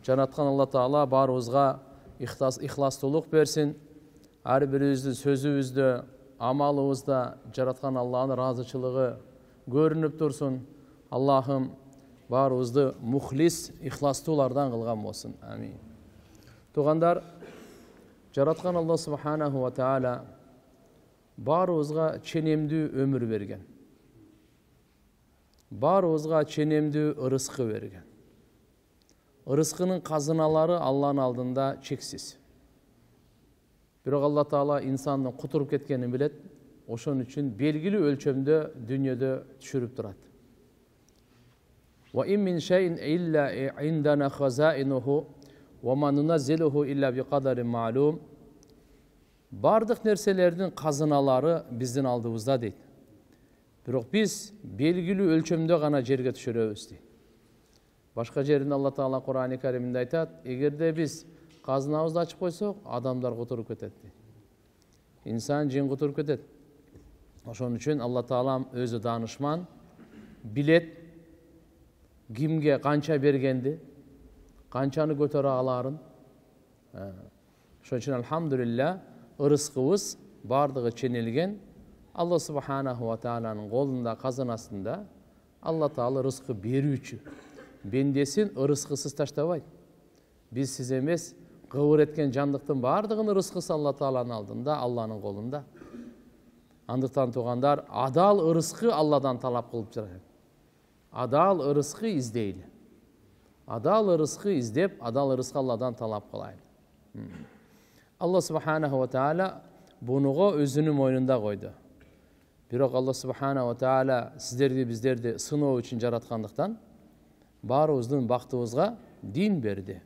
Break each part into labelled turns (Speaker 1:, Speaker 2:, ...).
Speaker 1: Жараткан Алла Таала барыбызга ихластуулук берсин. Ар бирибиздин сөзүбүздө, амалыбызда жараткан Алланын ыраазычылыгы көрүнүп турсун. Аллахым барыбызды мухлис, ихластуулардан кылган болсун. Амин. Тугандар, жараткан Алла Субханаху ва Таала барыбызга ченемдүү өмүр берген. Барыбызга ченемдүү ырыскы берген. Ырыскынын казыналары Алланын алдында чексиз. Бирок Алла Таала инсандын кутуруп кеткенин билет. Ошон үчүн белгилүү өлчөмдө дүйнөдө түшүрүп турат. Wa in min shay'in illa indana khaza'inuhu wa ma nunazziluhu illa bi qadarin ma'lum. Бардык нерселердин казыналары биздин алдыбызда дейт. Бирок биз белгилүү өлчөмдө гана жерге түшүрөбүз дейт. Башка жеринде Алла Таала Кур'ан-ы Каримде айтат, эгерде биз казынабызды ачып койсок, адамдар кутуруп кетет дейт. Инсан, жин кутуруп кетет. Ошон үчүн Алла Таалам өзү даанышман, билет кимге канча бергенди, канчаны көтөрө аларын. Ошон үчүн алхамдулилля ырыскыбыз бардыгы ченелген. Алла Субханаху ва Тааланын колунда, казынасында. Алла Таала ырыскы берүүчү. Бендесин ырыскысыз таштабайт. Биз сиз эмес, кыбыр эткен жандыктын бардыгынын ырыскысы Алла Тааланын алдында, Алланын колунда. Андыктан тугандар, адал ырыскы Алладан талап кылып жатат. Адал ырыскы издейли. Адал ырыскы издеп, адал ырыскы Алладан талап кылайлы. Алла Субханаху ва Таала бунуга өзүнүн мойнунда койду. Бирок Алла Субханаху ва Таала сиздерди, биздерди сыноо үчүн жараткандыктан баарыбыздын бактыбызга дин берди.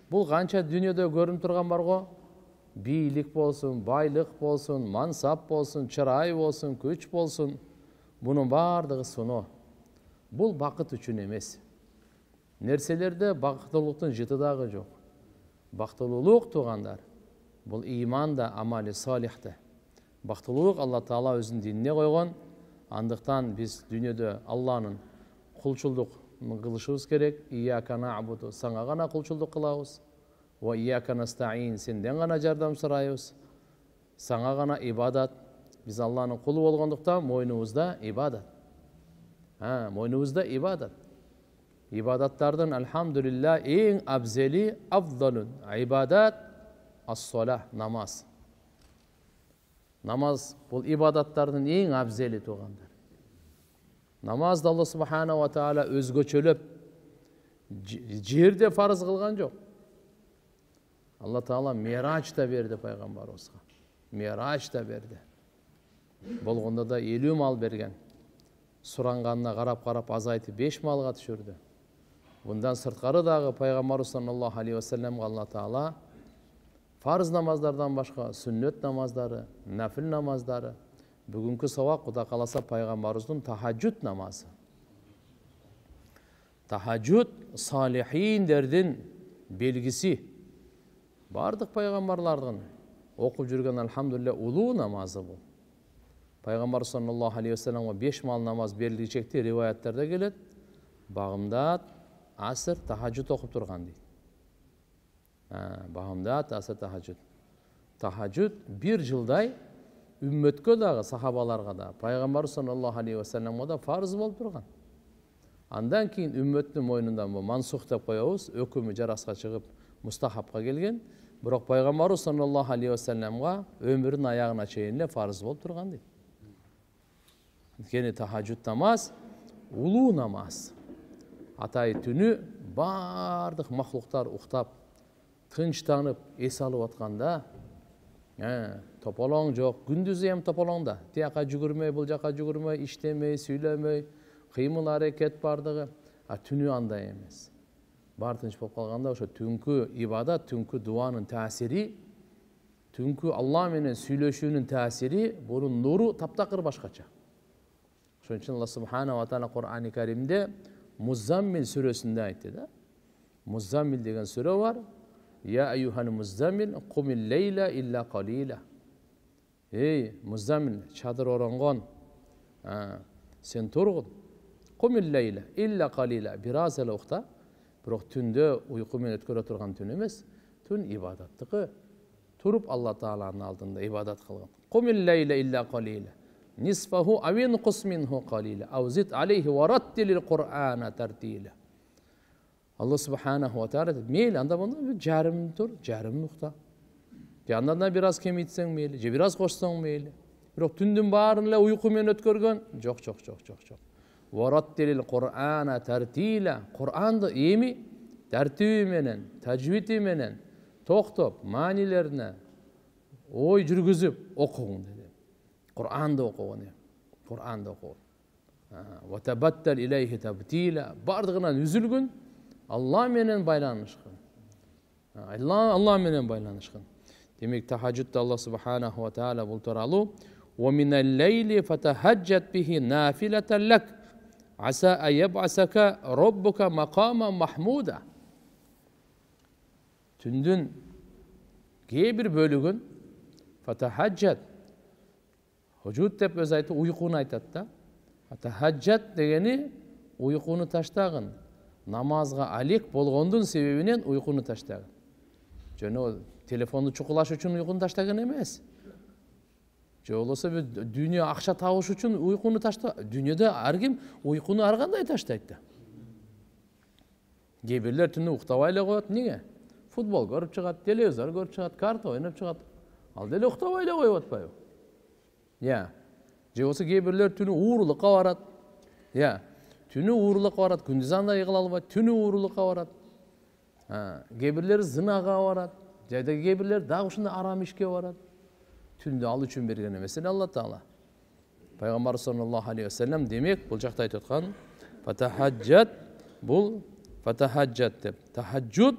Speaker 1: Бул канча дүйнөдө көрүнүп турган барго, бийлик болсун, байлык болсун, мансап болсун, чырай болсун, күч болсун, бунун бардыгы сыноо. Бул бакыт үчүн эмес. Нерселерде бактылуулуктун жыты дагы жок. Бактылуулук тугандар, бул иманда, амали салихте. Бактылуулук Алла Таала өзүнүн динине койгон. Андыктан биз дүйнөдө Алланын кулчулдугун кылышыбыз керек. Ияка нa'буду, сага гана кулчулдук кылабыз. Ва ияка настаин, сенден гана жардам сурайбыз. Сага гана ибадат. Биз Алланын кулу болгондуктан мойнубузда ибадат. Мойнубузда ибадат. Ибадаттардын алхамдулилла эң абзели, афдалун ибадат ас-сола, намаз. Намаз бул ибадаттардын эң абзели тугандар. Намазды Алла Субханаху ва Таала өзгөчөлөп жерде фарыз кылган жок. Алла Таала Миражда берди пайгамбарыбызга. Миражда берди. Болгондо да 50 мал берген. Суранганына карап азайтып 5 малга түшүрдү. Bundan sırtkarı dağı Peygamber sallallahu aleyhi ve sellem'e Allah Teala farz namazlardan başka sünnet namazları, nafil namazları, bugünkü sabah kuda kalasa Peygamberimizin tahaccud namazı. Tahaccud salihin derdin belgisi. Bardık peygamberlerden okup жүрген elhamdülillah ulu namazı bu. Peygamber sallallahu aleyhi ve sellem'e 5 mal namaz belirleyecekti rivayetlerde gelir. Bağımdat asır tahaccud okup durgan deydi. Bağımdat asır tahaccud. Tahaccud bir yılday ümmetke dağı sahabalarga da Peygamber sallallahu aleyhi ve sellem'e da farz bolup durgan. Andan keyin ümmetin moyunundan bu mansuk dep koyabız, ökümü jarasqa çıkıp mustahapqa gelgen. Biroq Peygamber sallallahu aleyhi ve sellem'e ömrünün ayağına çeyinle farz bolup durgan deydi. Kene tahaccud namaz ulu namaz. Atay түнү бардык махлуктар уктап, тынчтанып, эс алып атканда, тополоң жок, күндүзү эм тополоңда. Тияка жүгүрмөй, бул жака жүгүрмөй, иштемей, сүйлөмөй, кыймыл аракет бардыгы. Түнү андай эмес. Бар тынч болуп калганда ошо түнкү ибадат, түнкү дуанын таасири, түнкү Алла менен сүйлөшүүнүн таасири, бунун нуру таптакыр башкача. Ошон үчүн Алла субханаху ва таала Кур'ан-ы Каримде Muzzammil сүрөсүндө айтты да. Muzzammil деген сүрө бар. Я ayyuhal muzzammil qumil leyla illa qalila. Ey Muzzammil, çadır orangon. Sen turgun. Qumil leyla illa qalila. Biraz ele uqta. Бирок түндө уйку менен өткөрө турган түн эмес. Түн ибадаттыкы. Туруп Алла Тааланын алдында ибадат кылган. Кумил лейла илля қалила. Нисфаху авин кусминху қалила. Аузит алейхи вараттилил Кур'ана тартила. Алла Субханаху ва Таала мейлі, анда болса жарым тұр, жарым нұқта. Андан бираз кемейтсең мейлі, же бираз қошсаң мейлі. Бирок түндүн баарын эле уйку менен өткөргөн? Жок. Вараттилил Кур'ана тартила. Кур'анды эми тартиби менен, тажвити менен токтоп, маанилерине ой жүргүзүп окугун деди. Кур'анды окугун. Кур'анды окугун. Ва табаттал илейхи табтила. Бардыгынан үзүлгүн, Allah менен байланышкан. Allah менен байланышкан. Демек тахаджудда Allah Субханаху ва Таала бул тууралуу "Ва минал лейли фатахаджат бихи нафилатан лак, аса ан яб'асака роббука макаман махмуда." Түндүн кээ бир бөлүгүн фатахаджат худжуд деп өз айтып уйкуну айтат да. Фатахаджат дегени уйкуну таштагын. Намазга алек болгондун себебинен уйкуну таштаган. Жана телефонду чукулаш үчүн уйкуну таштаган эмес. Же болбосо дүйнө акча табыш үчүн уйкуну ташта. Дүйнөдө ар ким уйкуну ар кандай таштайт да. Кээ бирлер түнү уктабай эле коет. Эмнеге? Футбол көрүп чыгат, телевизор көрүп чыгат, карта ойноп чыгат. Ал деле уктабай эле коюп атпайбы? Же болсо кээ бирлер түнү уурулукка барат. Түнү уурулукка барат, күндүз андай кыла албайт, түнү уурулукка барат. Кээ бирлер зынага барат, жайда кээ бирлер дагы ушундай арам ишке барат. Түндү ал үчүн берген эмес Алла Таала. Пайгамбар саллаллаху алейхи ва саллям демек бул жакта айтып аткан фатахаджат бул фатахаджат деп. Тахаджуд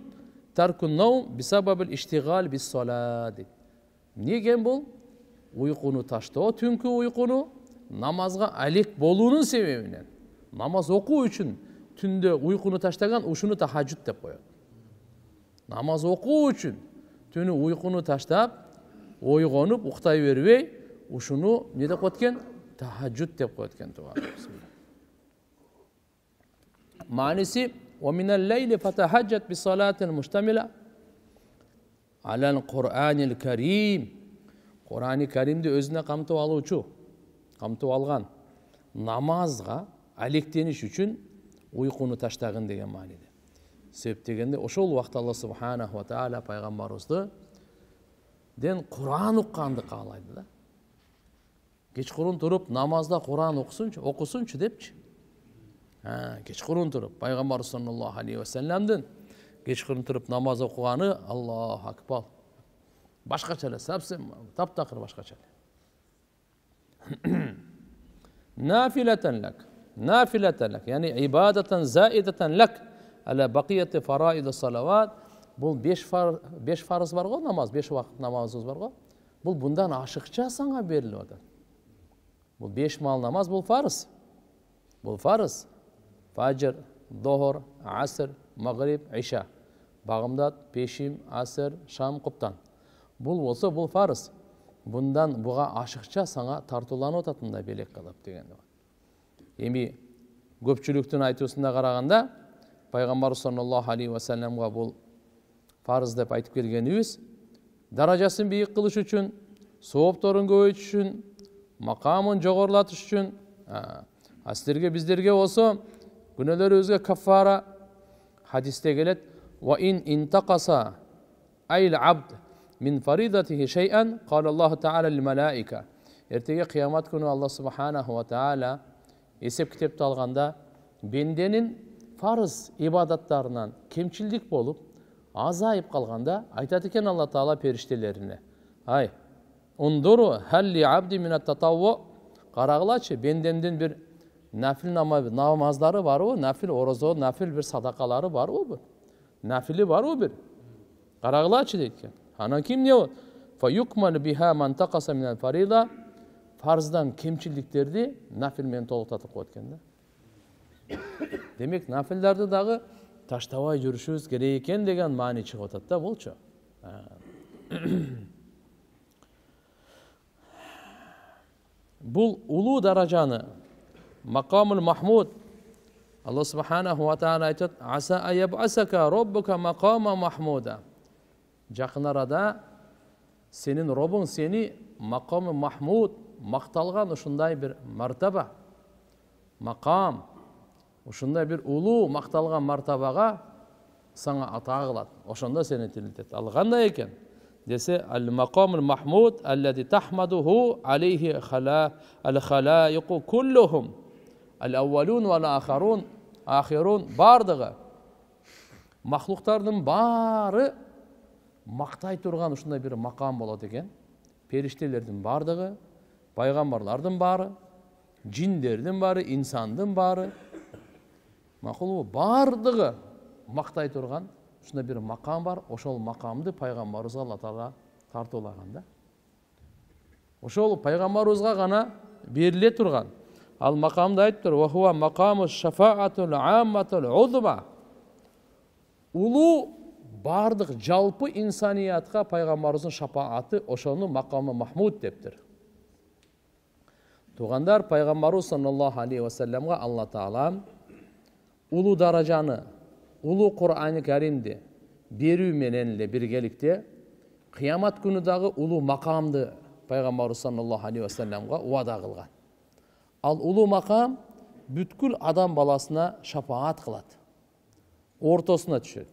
Speaker 1: таркун наум бисабабил иштигал бис салат. Неге бул? Уйкуну таштоо, түнкү уйкуну намазга алек болуунун себебинен. Намаз окуу үчүн түндө уйкуну таштаган, ушуну тахаджуд деп коет. Намаз окуу үчүн түнү уйкуну таштап, ойгонуп, уктай бербей, ушуну не деп коет экен? Тахаджуд деп коет экен тууган. Мааниси "Ва минал лейли фатахаджат би салатин муштамила алал Кур'анил Карим." Кур'ани Каримди өзүнө камтып алуучу, камтып алган намазга алектениш үчүн уйкуну таштагын деген мааниде. Себеп дегенде ошол убакта Алла Субханаху ва Таала пайгамбарыбызды ден Кур'ан укканды каалайды да. Кечкурун туруп намазда Кур'ан окусунчу депчи. Кечкурун туруп пайгамбар саллаллаху алейхи ва салламдын кечкурун туруп намаз окуганы Аллаху акбар. Башкача эле, совсем таптакыр башкача эле. Нафилатан лак. Нафилатан лак, яни ибадатан заидатан лак ala baqiyati faraid salavat. Бул 5 фарыз бар го, намаз, 5 вакыт намазыбыз бар го. Бул bundan ашыкча саңа берилип атат. Бул 5 мал намаз, бул фарыз. Бул фарыз. Фажр, дохор, аср, магриб, иша. Багымдат, пешим, аср, шам, куптан. Бул болсо бул фарыз. Bundan буга ашыкча саңа тартууланып ататында белек кылып дегенди. Эми көпчүлүктүн айтуусунда караганда пайгамбар саллаллаху алейхи ва салламга бул фарыз деп айтып келгенибиз даражасын бийик кылыш үчүн, соопторун көбөйтүш үчүн, макамын жогорулатыш үчүн, силерге биздерге болсо күнөөлөрүбүзгө каффара хадисте келет: "Ва ин интaqasa ayl abd min faridatihi shay'an qala Allahu ta'ala lil malaika." Эртеге кыямат күнү Алла Субханаху ва Таала эсеп китепти алганда бенденин фарыз ибадаттарынан кемчилдик болуп азайып калганда айтат экен Алла Таала периштелерине: "Ай, ундуру халли абди минат татавву." Карагылачы, бендемдин бир нафил намаздары барбы? Нафил орозо, нафил бир садакалары барбы? Нафили барбы бир? Карагылачы дейт экен. Анан ким не болот? Фа юкмал биха ман тaqasa минал фарида. Фарыздан кемчилдиктерди нафил менен толуктатып коет экен да. Демек нафилдарды дагы таштабай жүрүшүбүз керек экен деген маани чыгып атат да булчу. Бул улуу даражаны Макамул Махмуд Алла субханаху ва тағала айтады: аса айябасака роббука мақама махмуда. Жақын арада сенің робың сені мақамы махмуд, мақталған ушындай бір мартаба, мақам, ушындай бір улуу мақталған мартабаға саңа ата қылады. Ошонда сені тірілтеді. Ал қандай екен десе: ал мақамul махмуд аллази тахмадуху алейхи ал-халаиқу куллухум ал-аувалун вал ахирун. Бардығы мақлуқтардың бары мақтай тұрған ушындай бір мақам болады екен. Періштелердің бардығы, пайғамбарлардың бары, жиндердің бары, инсандың бары, мақұлы бардығы мақтай тұрған ушундай бір мақам бар. Ошол мақамды пайғамбарыбызга Алла Таала тартуулаган да. Ошол пайғамбарыбызга гана бериле турган. Ал мақамды айтып тур: "Ва хуа мақаму шафаатул амматул узма". Улуу бардық жалпы инсаниятқа пайғамбарыбыздың шапааты, ошону мақамы махмуд дептир. Туғандар, пайғамбарыбыз саллаллаху алейхи ва салламга Алла Таала улуу даражаны, улуу Кур'ани Каримди берүү менен эле биргеликте кыямат күнү дагы улуу макамды пайгамбарыбыз саллаллаху алейхи ва салламга уада кылган. Ал улуу макам бүткүл адам баласына шапаат кылат, ортосуна түшөт.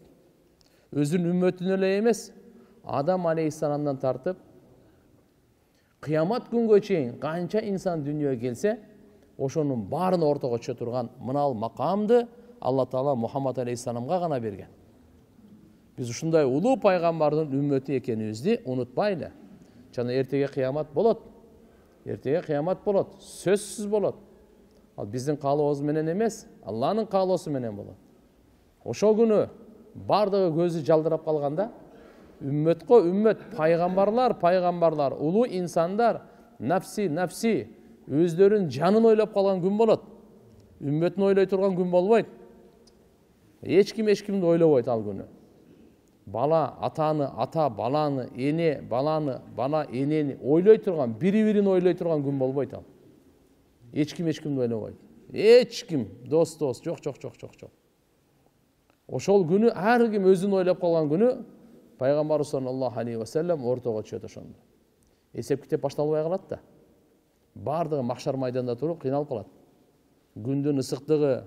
Speaker 1: Өзүнүн үммөтүнө эле эмес, Адам алейхиссаламдан тартып кыямат күнгө чейин канча инсан дүйнөгө келсе, ошонун баарын ортого түшө турган мынал макамды Алла Таала Мухаммад алейхиссаламга гана берген. Биз ушундай улуу пайгамбардын үммөтү экенибизди унутпайлы. Жана эртеге кыямат болот. Эртеге кыямат болот, сөзсүз болот. Ал биздин каалообуз менен эмес, Алланын каалоосу менен болот. Ошол күнү бардыгы көзү жалдырап калганда, үммөткө үммөт, пайгамбарлар, улуу инсандар нафси өздөрүнүн жанын ойлоп калган күн болот. Үммөтүн ойлой турган күн болбойт. Эч кимди ойлобойт ал күнү. Бала атаны, ата баланы, эне баланы, бала энени ойлой турган, бири-бирин ойлой турган күн болбойт ал. Эч кимди ойлобойт. Эч ким, дос, жок. Ошол күнү ар ким өзүн ойлоп калган күнү пайгамбар саллаллаху алейхи ва саллям ортого түшөт ошондо. Эсеп китеп башталбай калат да. Бардыгы махшар майданда туруп кыйналып калат. Күндүн ысыктыгы,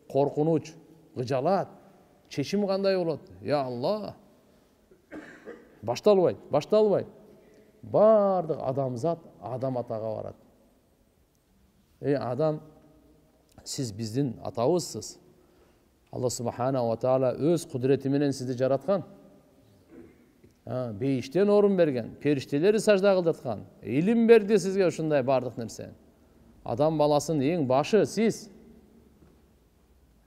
Speaker 1: коркунуч, гыжалат, чечим кандай болот? Я Алла! Башталбайт. Бардык адамзат Адам атага барат. Эй Адам, сиз биздин атабызсыз. Алла субхана ва таала өз кудурети менен сизди жараткан. Бейиштен орун берген, периштелери сажда кылдырткан, илим берди сизге ушундай бардык нерсе. Адам баласынын эң башы сиз.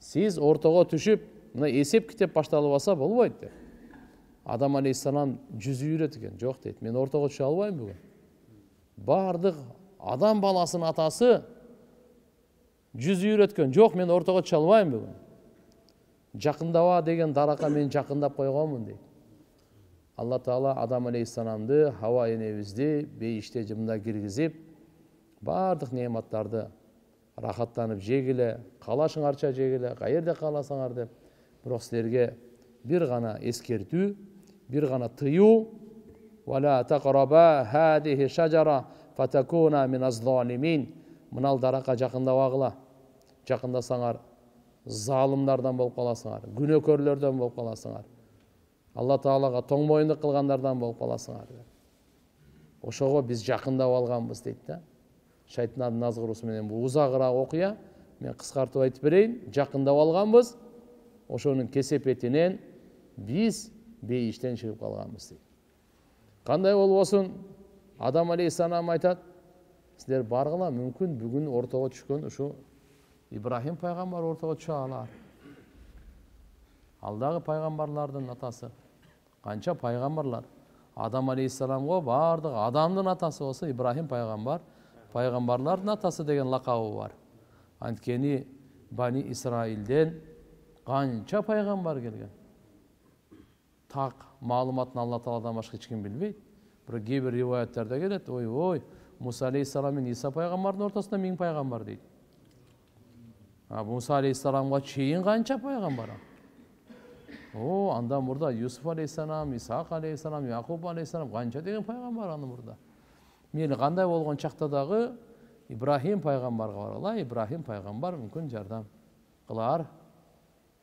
Speaker 1: Сиз ортого түшүп, мына эсеп китеп башталып алса болбойт деп. Адам алейхиссалам жүзү үйрөт экен. Жок дейт, мен ортого түшө албайм бүгүн. Бардык адам баласынын атасы жүзү үйрөткөн. Жок, мен ортого түшө албайм бүгүн. Жакындаба деген даракка мен жакындап койгонмун дейт. Алла Таала Адам алейхиссаламды, Хава энебизди бейиште жымда киргизип, бардык неаматтарды рахаттанып жегиле, каалашыңарча жегиле, каерде кааласаңар деп. Бирок силерге бир гана эскертүү, бир гана тыюу: "Вала тaqraба hadhihi shajara fatakuna min az-zalimin". Мынал даракка жакындабагыла. Жакындасаңар залымдардан болуп каласыңар, күнөөкөрлөрдөн болуп каласыңар. Алла Таалага тоң моюндук кылгандардан болуп каласыңар. Ошого биз жакындап алганбыз дейт да. Шайтандын назгырусу менен бул узагыраак окуя, мен кыскартып айтып берейин. Жакындап алганбыз, ошонун кесепетинен биз бейиштен чыгып калганбыз дейт. Кандай болбосун, Адам алейхиссалам айтат: "Силер баргыла, мүмкүн бүгүн ортого түшкөн ушу Ибрахим пайгамбар ортого түшө алар. Ал дагы пайгамбарлардын атасы. Канча пайгамбарлар. Адам алейхиссаламга бардык адамдын атасы болсо Ибрахим пайгамбар, пайгамбарлардын атасы деген лакабы бар. Анткени Бани Исраилден канча пайгамбар келген. Так маалыматын Алла Тааладан башка эч ким билбейт. Бирок кээ бир риваяттарда келет: "Ой, Муса алейхиссалам менен Иса пайгамбардын ортосунда 1000 пайгамбар" дейт. Муса алейхиссаламга чейин канча пайгамбар? Андан мурда Юсуф алейхиссалам, Исаак алейхиссалам, Якуб алейхиссалам канча деген пайгамбар аны мурда. Мени кандай болгон чакта дагы Ибрахим пайгамбарга баргыла, Ибрахим пайгамбар мүмкүн жардам кылар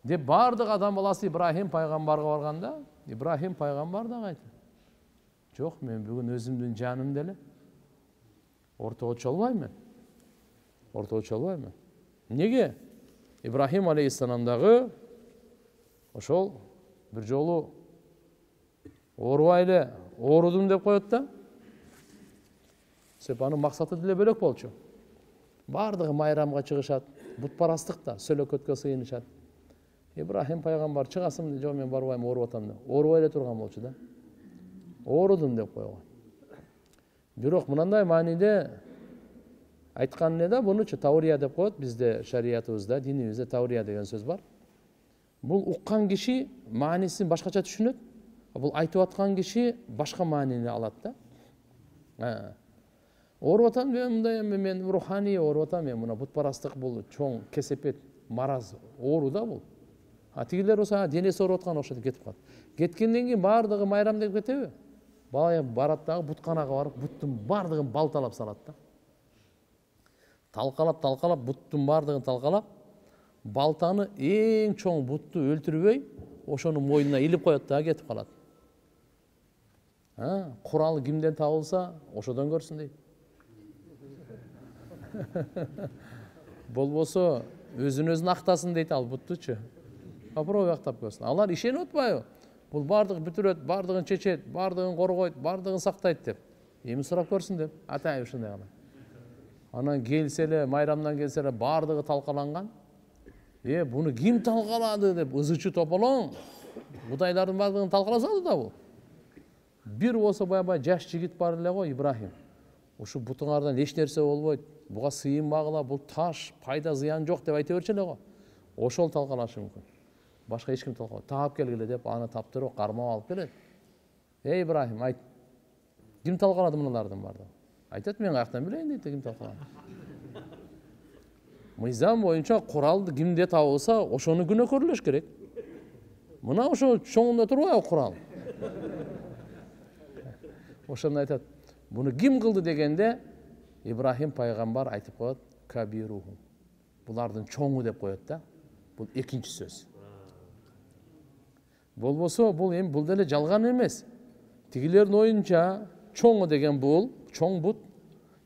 Speaker 1: деп бардык адам баласы Ибрахим пайгамбарга барганда, Ибрахим пайгамбар да айтты. Жок, мен бүгүн өзүмдүн жаным деле ортого чалбайм мен. Неге? Ибрахим алейхиссаламдагы ошол бир жолу оорубай оорудум деп коет да. Себеп анын максаты деле бөлөк болчу. Бардыгы майрамга чыгышат, бутпарастыкта сөлөкөткө сыйынышат. Ибрахим пайгамбар чыгасың, жок мен барбайм, ооруп атам деп. Оорубай эле турган болчу да. Оорудум деп койгон. Бирок мындай мааниде айткан эле да, бунучу таурия деп коет бизде шариятыбызда, динибизде таурия деген сөз бар. Бул уккан киши маанисин башкача түшүнөт. Бул айтып аткан киши башка маанини алат да. Ооруп атам мындай, мен руханий ооруп атам, мен мына бутпарастык бул чоң кесепет, мараз, оору да бул. Тигилер болсо денеси ооруп аткан окшойт, кетип калат. Кеткенден кийин бардыгы майрам деп кетеби? Барат дагы бутканага барып, буттун бардыгын балталап салат да. Талкалап, буттун бардыгын талкалап, балтаны эң чоң бутту өлтүрбөй, ошонун мойнуна илип коет да, кетип калат. Куралы кимден табылса, ошодон көрсүн дейт. Болбосо өзүн актасын дейт ал буттучу. Попробуй актап көрсүн. Алар ишенип атпайбы? Бул бардыгын бүтүрөт, бардыгын чечет, бардыгын коргойт, бардыгын сактайт деп. Эми сурап көрсүн деп. Атайын ушундай гана. Анан келселе, майрамдан келселе бардыгы талкаланган. Буну ким талкалады деп ызычы тополоң. Кудайлардын бардыгын талкаласады да бул. Бир болсо баягы жаш жигит бар эле го, Ибрахим. Ушу бутуңардан эч нерсе болбойт. Буга сыйынбагыла, бул таш, пайда зыян жок деп айта берчү эле го. Ошол талкалашы мүмкүн. Башка эч ким талкалабайт. Таап келгиле деп аны таптырып, кармап алып келет. Ибрахим, айт. Ким талкалады муналардын бардыгын? Айтат, мен каяктан билейин дейт, ким талкалады. Мыйзам боюнча куралды кимде табылса, ошону күнөөкөрлөш керек. Мына ошо чоңунда турбайбы курал? Ошону айтат. Буну ким кылды дегенде, Ибрахим пайгамбар айтып коет, кабирухум. Булардын чоңу деп коет да. Бул экинчи сөз. Болбосо бул эми бул деле жалган эмес. Тигилердин оюнча чоңу деген бул, чоң бут.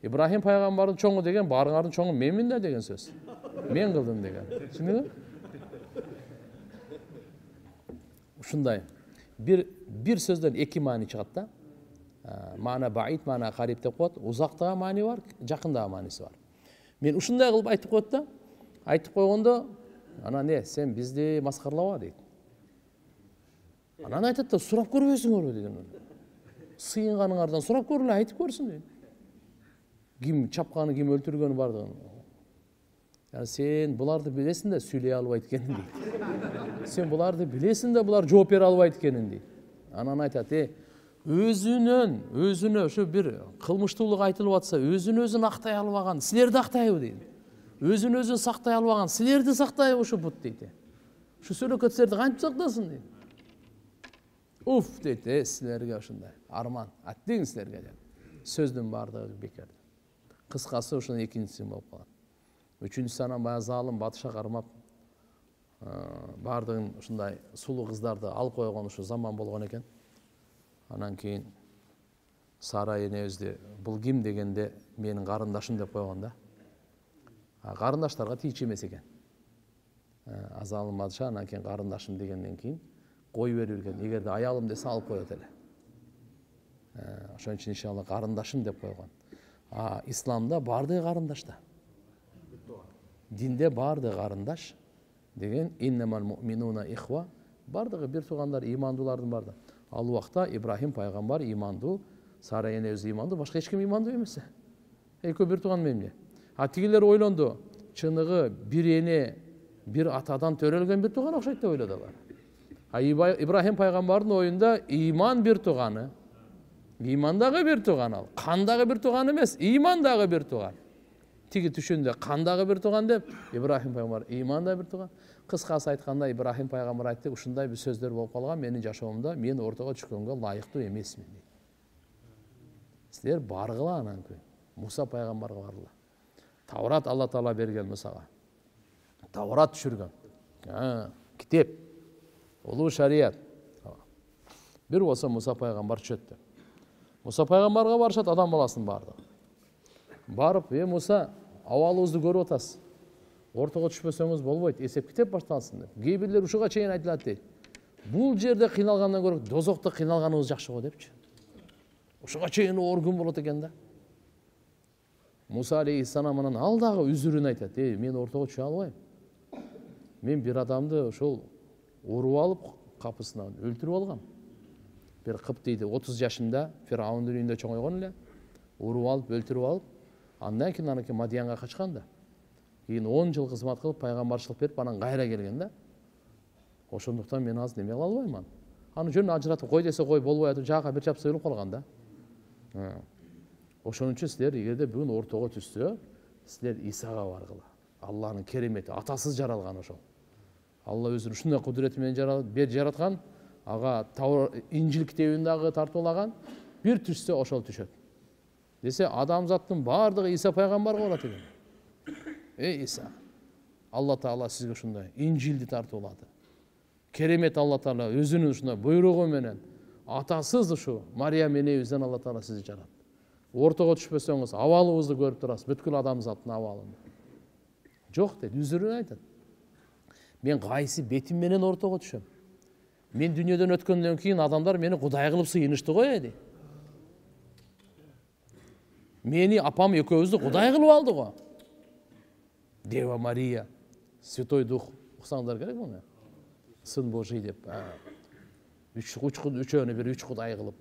Speaker 1: Ибрахим пайгамбардын чоңу деген барыңардын чоңу менмин да деген сөз. Мен кылдым деген. Түшүндүңбү? Ушундай. Бир сөздөн эки маани чыгат да. Маана баид, маана кариб деп коет. Узактагы маани бар, жакындагы мааниси бар. Мен ушундай кылып айтып коет да. Айтып койгондо, анан сен бизди маскарлаба дейт. Анан айтат да, сурап көрбөйсүңөрбү деген. Сыйынганыңардан сурап көрүлө, айтып көрсүн дейт. Ким чапканы, ким өлтүргөнү бардыгын. Сен буларды билесиң да сүйлөй албайт экенин дейт. Сен буларды билесиң да булар жооп бере албайт экенин дейт. Анан айтат, өзүнө ошо бир кылмыштуулук айтылып атса, өзүн актай албаган, силерди актайбы дейт. Өзүн сактай албаган, силерди сактайбы ушу бут дейт. Ушу сөлөкөт силерди кантип сактасын дейт. Уф дейт, силерге ушундай арман, аттең силерге деп. Сөздүн бардыгы бекер. Кыскасы ушунун экинчиси болуп калат. Үчүнчүсү анан баягы залым батыша кармап, бардыгын ушундай сулуу кыздарды алып койгон ушу заман болгон экен. Анан кийин Сара энебизди бул ким дегенде менин карындашым деп койгон да. Карындаштарга тийчү эмес экен. Азалым батыша анан кийин карындашым дегенден кийин кой берип экен. Эгерде аялым десе алып коет эле. Ошон үчүн иншалла карындашым деп койгон. Исламда бардыгы карындаш да. Динде бардыгы карындаш деген иннамал муъминуна ихва, бардыгы бир туугандар, имандуулардын барды. Ал убакта Ибрахим пайгамбар имандуу, Сара энебиз имандуу, башка эч ким имандуу эмес. Экөө бир тууган эмне? Тигилер ойлонду, чыныгы бир эне, бир атадан төрөлгөн бир тууган окшойт деп ойлоду алар. Ибрахим пайгамбардын оюнда иман бир тууганы, имандагы бир тууган ал, кандагы бир тууган эмес, имандагы бир тууган. тиги түшүндө кандагы бир тууган деп, Ибрахим пайгамбар иманда бир тууган. Кыскасы айтканда Ибрахим пайгамбар айтты, ушундай бир сөздөр болуп калган менин жашоомдо, мен ортого түшкөнгө лайыктуу эмесмин дейт. Силер баргыла анан көй. Муса пайгамбарга баргыла. Таврат Алла Таала берген Мусага. Таврат түшүргөн. Китеп. Улуу шарият. Бир болсо Муса пайгамбар чөттү. Муса пайгамбарга барышат адам баласын барды. Барып, Муса, абалыбызды көрүп атасыз. Ортого түшпөсөңүз болбойт, эсеп китеп башталсын деп. Кээ бирлер ушуга чейин айтылат дейт. Бул жерде кыйналгандан көрө дозокто кыйналганыбыз жакшы го депчи. Ушуга чейин оор күн болот экен да. Муса алейхиссалам анан ал дагы үзүрүн айтат. Мен ортого түшө албайм. Мен бир адамды ошол уруп алып, капысынан өлтүрүп алгам. Бир Кыптийди 30 жашында Фираундун үйүндө чоңойгон эле. Уруп алып, өлтүрүп алып, андан кийин анакей Мадиянга качкан да. Кийин 10 жыл кызмат кылып пайгамбарчылык берип, анан кайра келген да. Ошондуктан мен азыр неме кыла албайм. Аны жөн ажыратып кой десе кой, болбой атып жака бир чап союлуп калган да. Ошон үчүн силер эгерде бүгүн ортого түшсө, силер Исага баргыла. Алланын керемети, атасыз жаралган ошол. Алла өзүнүн ушундай кудурети менен жараткан, ага Инжил китебиндагы тартуулаган, бир түшсө ошол түшөт. Десе адамзаттын баардыгы Иса пайгамбарга болот экен. Иса, Алла Таала сизге ушундай Инжилди тартуулады. Керемет Алла Таала өзүнүн ушундай буйругу менен атасыз ушу Мариям энебизден Алла Таала сизди жаратты. Ортого түшпөсөңүз абалыбызды көрүп турасыз, бүткүл адамзаттын абалын. Жок дейт, үзүрүн айтат. Мен кайсы бетим менен ортого түшөм? Мен дүйнөдөн өткөндөн кийин адамдар мени Кудай кылып сыйынышты го эди. Мени апам экөөбүздү Кудай кылып алды го. Дева Мария, Святой Дух, уксаңдар керек муну. Сын Божий деп. Үчөөнү бир үч Кудай кылып.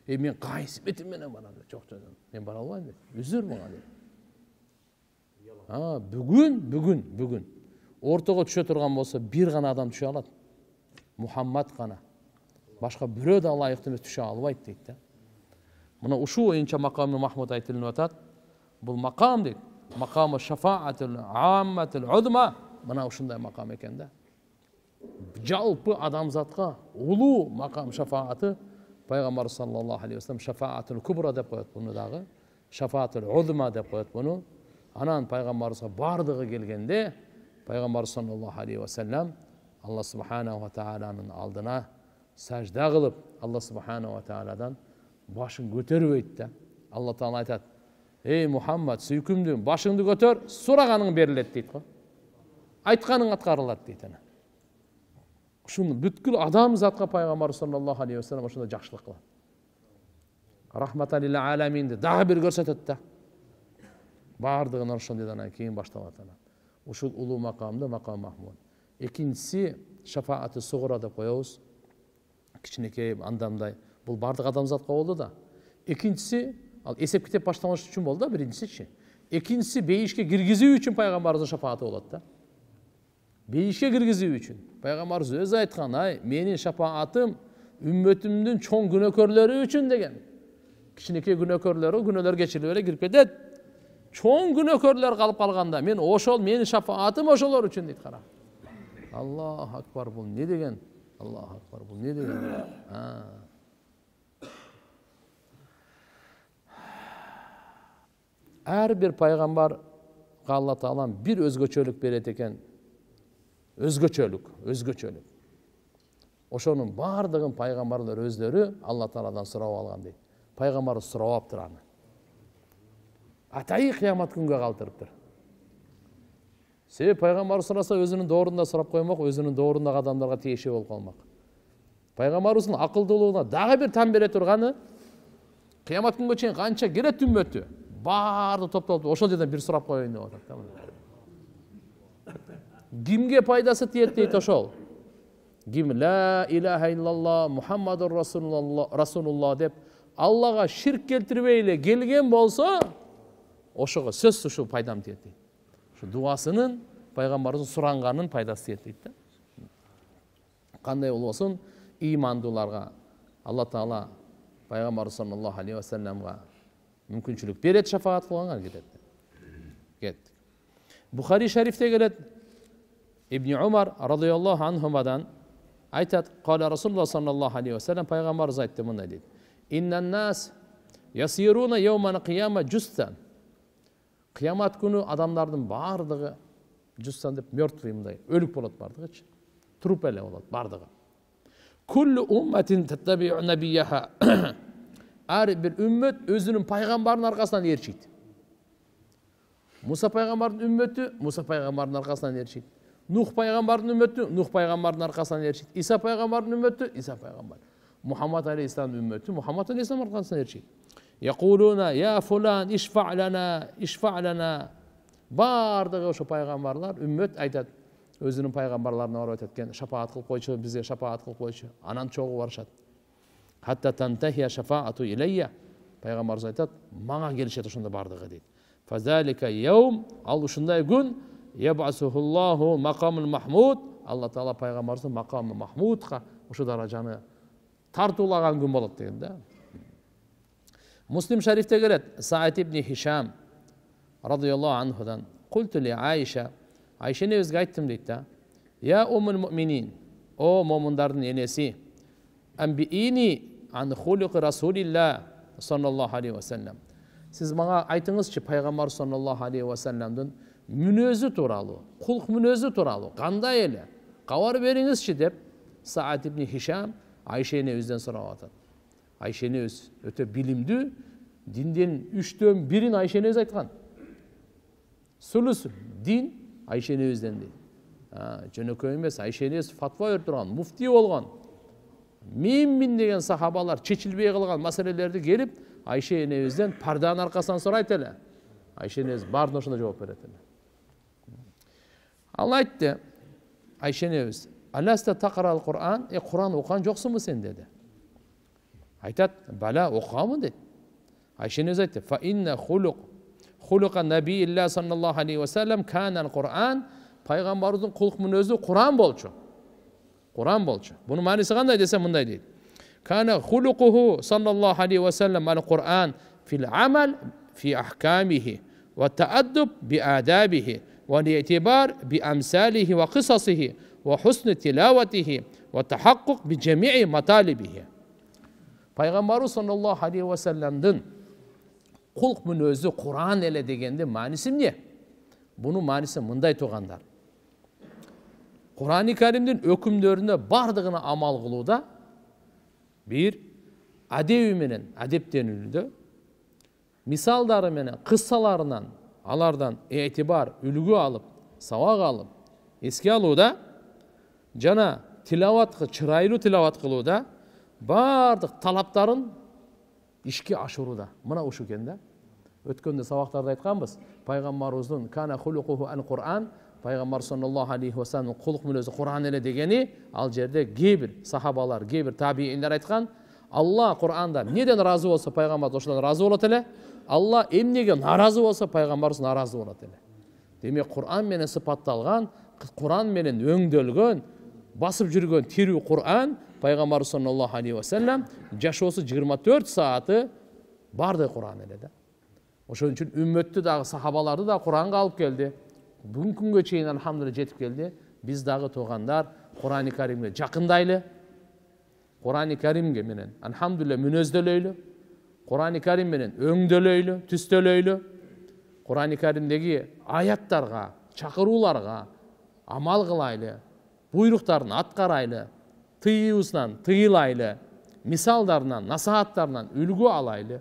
Speaker 1: Мен кайсы бетим менен барам? Жок, мен бара албайм деп. Үзүр мага деп. Бүгүн ортого түшө турган болсо бир гана адам түшө алат. Мухаммад гана. Башка бирөө да ылайыктуу эмес, түшө албайт дейт да. Мына ушул оюнча макамы Махмуд айтылып атат. Бул макам дейт. Макамы шафаатул амматул удма. Мына ушундай макам экен да. Жалпы адамзатка улуу макам шафааты пайгамбар саллаллаху алейхи вассалам шафаатул кубра деп коет буну дагы. Шафаатул удма деп коет буну. Анан пайгамбарыбызга бардыгы келгенде пайгамбар саллаллаху алейхи вассалам Алла субханаху ва тааланын алдына сажда кылып, Алла субханаху ва тааладан башын көтөрүп айтты. Алла Таала айтат: "Эй Мухаммад, сүйкүмдүм, башыңды көтөр, сураганың берилет" дейт го. Айтканың аткарылат дейт ана. Ушуну бүткүл адамзатка пайгамбар саллаллаху алейхи вассалам ошондой жакшылык кылат. Рахматан лил аламинди дагы бир көрсөтөт да. Бардыгын ошондойдан кийин башталат ана. Ушул улуу макамды макам Махмуд. Экинчиси шафааты сугра деп коебуз. Кичинекей андамдай. Бул бардык адамзатка болду да. Экинчиси ал эсеп китеп башталыш үчүн болду да, биринчисичи. Экинчиси бейишке киргизүү үчүн пайгамбарыбыздын шафааты болот да. Бейишке киргизүү үчүн. Пайгамбарыбыз өзү айткан: "Ай, менин шафаатым үммөтүмдүн чоң күнөөкөрлөрү үчүн" деген. Кичинекей күнөөкөрлөрү күнөөлөр кечирилип эле кирип кетет. Чоң күнөөкөрлөр калып калганда мен ошол менин шафаатым ошолор үчүн дейт, кара. Аллаху акбар, бул не деген? Аллаху акбар, бул не деген? Ар бир пайгамбарга Алла Таалам бир өзгөчөлүк берет экен. Өзгөчөлүк. Ошонун бардыгын пайгамбарлар өздөрү Алла Тааладан сурап алган дейт. Пайгамбар сурабаптыр аны. Атайы кыямат күнгө калтырыптыр. Себеби пайгамбар сураса өзүнүн доорунда сурап коймок, өзүнүн доорундагы адамдарга тиеши болуп калмак. Пайгамбарыбыздын акылдуулугуна дагы бир тан бере турганы, кыямат күнгө чейин канча келет үммөтү, баарды топтолуп ошол жерден бир сурап коеюн деп атат. Кимге пайдасы тиет дейт ошол? Ким ла илаха иллаллах Мухаммадур Расулуллах деп Аллага ширк келтирбей эле келген болсо, ошого сөзсүз ушу пайдам тиет дейт. Ушу дуасынын, пайгамбарыбыздын суранганын пайдасы тиет дейт да. Кандай болбосун, имандууларга Алла Таала пайгамбар саллаллаху алейхи вассаламга мүмкүнчүлүк берет, шафаат кылганга кетет. Кеттик. Бухари шарифте келет, Ибн Умар радиаллаху анхумадан айтат, кала Расулуллах саллаллаху алейхи ва саллям, пайгамбарыбыз айтты мындай дейт: "Иннан нас ясируна яуман кияма жустан." Кыямат күнү адамдардын бардыгы жустан деп мертвый мындай өлүк болот бардыгычы. Труп эле болот бардыгы. Kullu ummetin tettabi'u nebiyyaha. Her bir ümmet özünün peygamberin arkasından erişit. Musa peygamberin ümmeti Musa peygamberin arkasından erişit. Nuh peygamberin ümmeti Nuh peygamberin arkasından erişit. İsa peygamberin ümmeti İsa peygamber. Muhammed Aleyhisselam'ın ümmeti Muhammed Aleyhisselam'ın arkasından erişit. Yekuluna ya fulan işfa' lana. Bardığı şu peygamberler ümmet aytat. Özünün peygamberlerine varıp etken şefaat kılıp koyçu, bize şefaat kılıp koyçu. Anan çoğu varışat. Hatta tantahiya şefaatu ileyye. Peygamberimiz aytat, mağa gelişet uşunda bardığı deydi. Fazalika yevm, al uşunday gün, yeb'asuhullahu makamul mahmud. Allah Teala peygamberimizin makamı mahmudqa uşu darajanı tartulagan gün bolat degende. Muslim şerifte gelet, Sa'id ibn Hişam radıyallahu anhudan, kultu li Ayşe, Ayşe nevizge ayttım deydi da, ya umul mu'minin, o mu'mindardın enesi, enbi'ini an huluqi Rasulillah sallallahu aleyhi ve sellem. Siz bana aytыңызчы Peygamber sallallahu aleyhi ve sellem'din münözü turalı, kulk münözü turalı, qanday ele, qavar beriңizчи dep Sa'id ibn Hişam Ayşe nevizden sorap atat. Ayşe neviz öte bilimdi, dinden 3'ten 1'in Ayşe neviz aytkan. Sulusu din Ayşe nevizden deydi. Jönökөй эмес, Ayşe neviz fatva берип турган, mufti болгон. Min деген sahabalar çeçilbey kılgan meselelerdi gelip Ayşe nevizden pardanın arkasından sorayt ele. Ayşe neviz bardın oşunda cevap beret ele. Allah aytты, Ayşe neviz, "Alasta taqra'al Kur'an?" Kur'an okuyan joksun mu sen dedi. Aytat, "Bala okuamın" dedi. Ayşe neviz aytты, "Fa inna huluqa nabiyillah sallallahu aleyhi ve sellem kanal Kur'an." Peygamberimizin kuluk münözü Kur'an bolçu. Kur'an bolçu. Bunun manisi qanday desem mınday deydi. Kana huluquhu sallallahu aleyhi ve sellem al Kur'an fil amal fi ahkamihi ve taaddub bi adabihi ve li'tibar bi amsalihi ve qisasihi ve husn tilavatihi ve tahakkuk bi cemi'i matalibihi. Peygamberimiz sallallahu aleyhi ve sellem'din kuluk münözü Kur'an ele degende manisi ne? Bunun manisi mınday toğandar. Kur'an-ı Kerim'in ökümlerinde bardığına amal kılıda bir adevi menen adep denildi. Misalları menen kıssalarından alardan etibar, ülgü alıp, savak alıp, eski alıda jana tilavat, çıraylı tilavat kılıda bardıq talapların işki aşuruda. Mına uşu kende. Ötkönde savaklarda aytkanbız. Peygamberimizin kana huluquhu al-Qur'an. Peygamber sallallahu aleyhi ve sellem kuluk münözü Kur'an ele degeni al jerde gebir sahabalar, gebir tabiinler aytkan. Allah Kur'anda neden razı olsa Peygamber oşudan razı bolat ele. Allah emnege narazı olsa Peygamber narazı bolat ele. Demek Kur'an menen sıfattalgan, Kur'an menen öңdөлgön, basıp жүрgön tiri Kur'an Peygamber sallallahu aleyhi ve sellem jaşosu 24 saatı bardı Kur'an ele de. Oşun üçün ümmetті dağı sahabalardı da Kur'an'a alıp geldi. Bugün күнгө чейин alhamdulillah жетip geldi. Biz dağı toğandar Kur'an-ı Kerim'le jakındaylı. Kur'an-ı Kerim'ge menen alhamdulillah münözdölöylü. Kur'an-ı Kerim menen öңdölöylü, tüstölöylü. Kur'an-ı Kerim'deki ayatlarga, çakırularga amal kılaylı. Buyruklarını atkaraylı. Tıyıusынан tıyılaylı. Misallarından, nasihatlarından ülgü alaylı.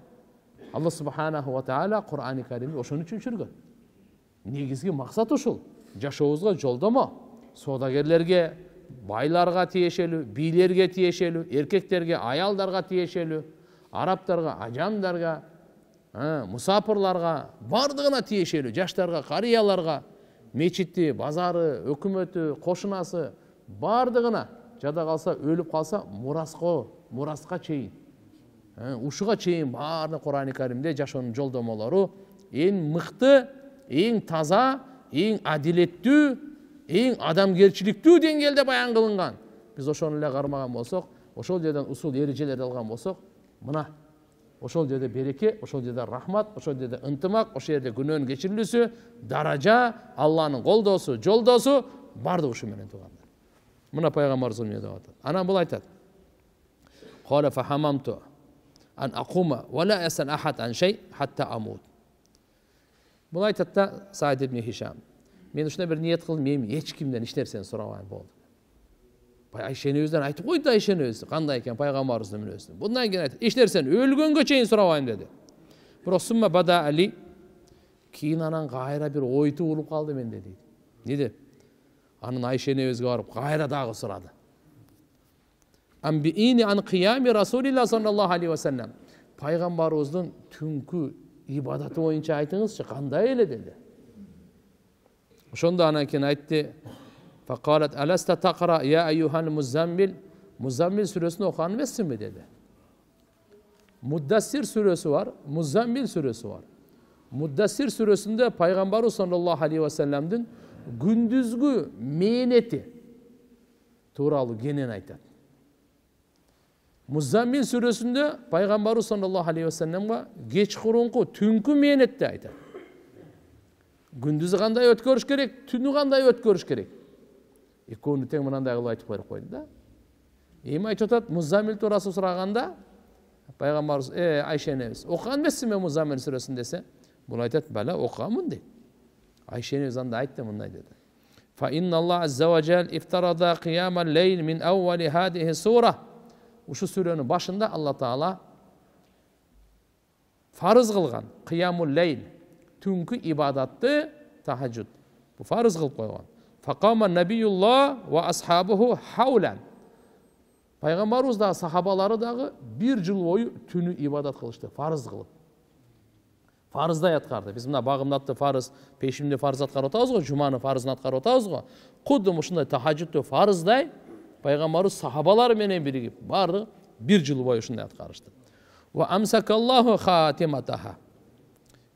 Speaker 1: Allah subhanahu wa ta'ala Kur'an-ı Kerim'i oşun üçün çürgün. Негизги максат ушул. Жашообузга жолдомо. Соодагерлерге, байларга тиешелүү, бийлерге тиешелүү, эркектерге, аялдарга тиешелүү, арабтарга, ажамдарга, мусапырларга, бардыгына тиешелүү, жаштарга, карыяларга, мечити, базары, өкмөтү, кошунасы, бардыгына. Жада калса, өлүп калса, мураска чейин. Ушуга чейин баардык Кур'ан-ы Керимде жашоонун жолдомолору эң мыкты, eң таза, eң адилеттүү, eң адамгерчиликтүү деңгээлде баян кылынган. Биз ошону эле кармаган болсок, ошол жерден усул эрежелерди алган болсок, мына ошол жерде береке, ошол жерде рахмат, ошол жерде ынтымак, ошол жерде күнөөнүн кечирилүүсү, даража, Алланын колдоосу, жолдоосу бардыгы ушу менен туугандар. Мына пайгамбарыбыз эмне деп атат? Анан бул айтат: "Кала фахамамту ан акума ва ла ясал ахад ан шей хатта амут." Бул айтат да Саид ибн Хишам: "Мен ушундай бир ниет кылдым, мен эч кимден эч нерсени сурабайм болду." Айшенебизден айтып койду, Айшенебиз кандай экен пайгамбарыбыздын мүнөзү. Bundan кийин айтат: "Эч нерсени өлгөнгө чейин сурабайм" деди. Бирок сумма бада али, кийин анан кайра бир ой туулуп калды менде дейт. Неде? Анын Айшенебизге барып кайра дагы сурады. "Амбиини ан кыями Расулилlah саллаллаху алейхи ва саллям." Пайгамбарыбыздын түнкү ибадаты боюнча айтыңызчы, кандай эле деди. Ошондо анан кийин айтты: "Факалат аласта тaqra ya ayyuhal muzammil." Muzammil сүрөсүн окуган эмессиңби деди. Muddassir сүрөсү бар, Muzammil сүрөсү бар. Muddassir сүрөсүндө пайгамбарыбыз саллаллаху алейхи ва салламдын күндүзгү мээнети тууралуу кенен айтат. Muzammil сүрөсүндө пайгамбарыбыз саллаллаху алейхи ва салламга кечкурунку түнкү мээнетти айтат. Күндүзү кандай өткөрүш керек, түнү кандай өткөрүш керек. Экөөнү тең мынандай кылып айтып берип койду да. Эми айтып атат, Muzammil туурасында сураганда пайгамбарыбыз: Айша энебиз, окуган эмессиңби Muzammil сүрөсүн десе, бул айтат: "Бала, окуганмын" дейт. Айша энебиз анда айтты, мындай деди: "Fa inna Allah azza wa jal iftarada qiyam al-layl min awwal hadhihi sura." Ушу сүрөнүн башында Алла Таала фарыз кылган qiyamul layl, түнкү ибадатты, тахаджуд. Бу фарыз кылып койгон. Faqama nabiyullah wa ashabuhu hawlan. Пайгамбарыбыз дагы, сахабалары дагы бир жыл бою түнү ибадат кылышты, фарыз кылып. Фарыздай аткарды. Биз мына багымдатты фарыз, пешимди фарыз аткарып атабыз го, жуманы фарызын аткарып атабыз го. Кудду ушундай тахаджудду фарыздай пайгамбарыбыз сахабалары менен биригип барды бир жыл бою ушундай аткарышты. Wa amsakallahu khatimataha.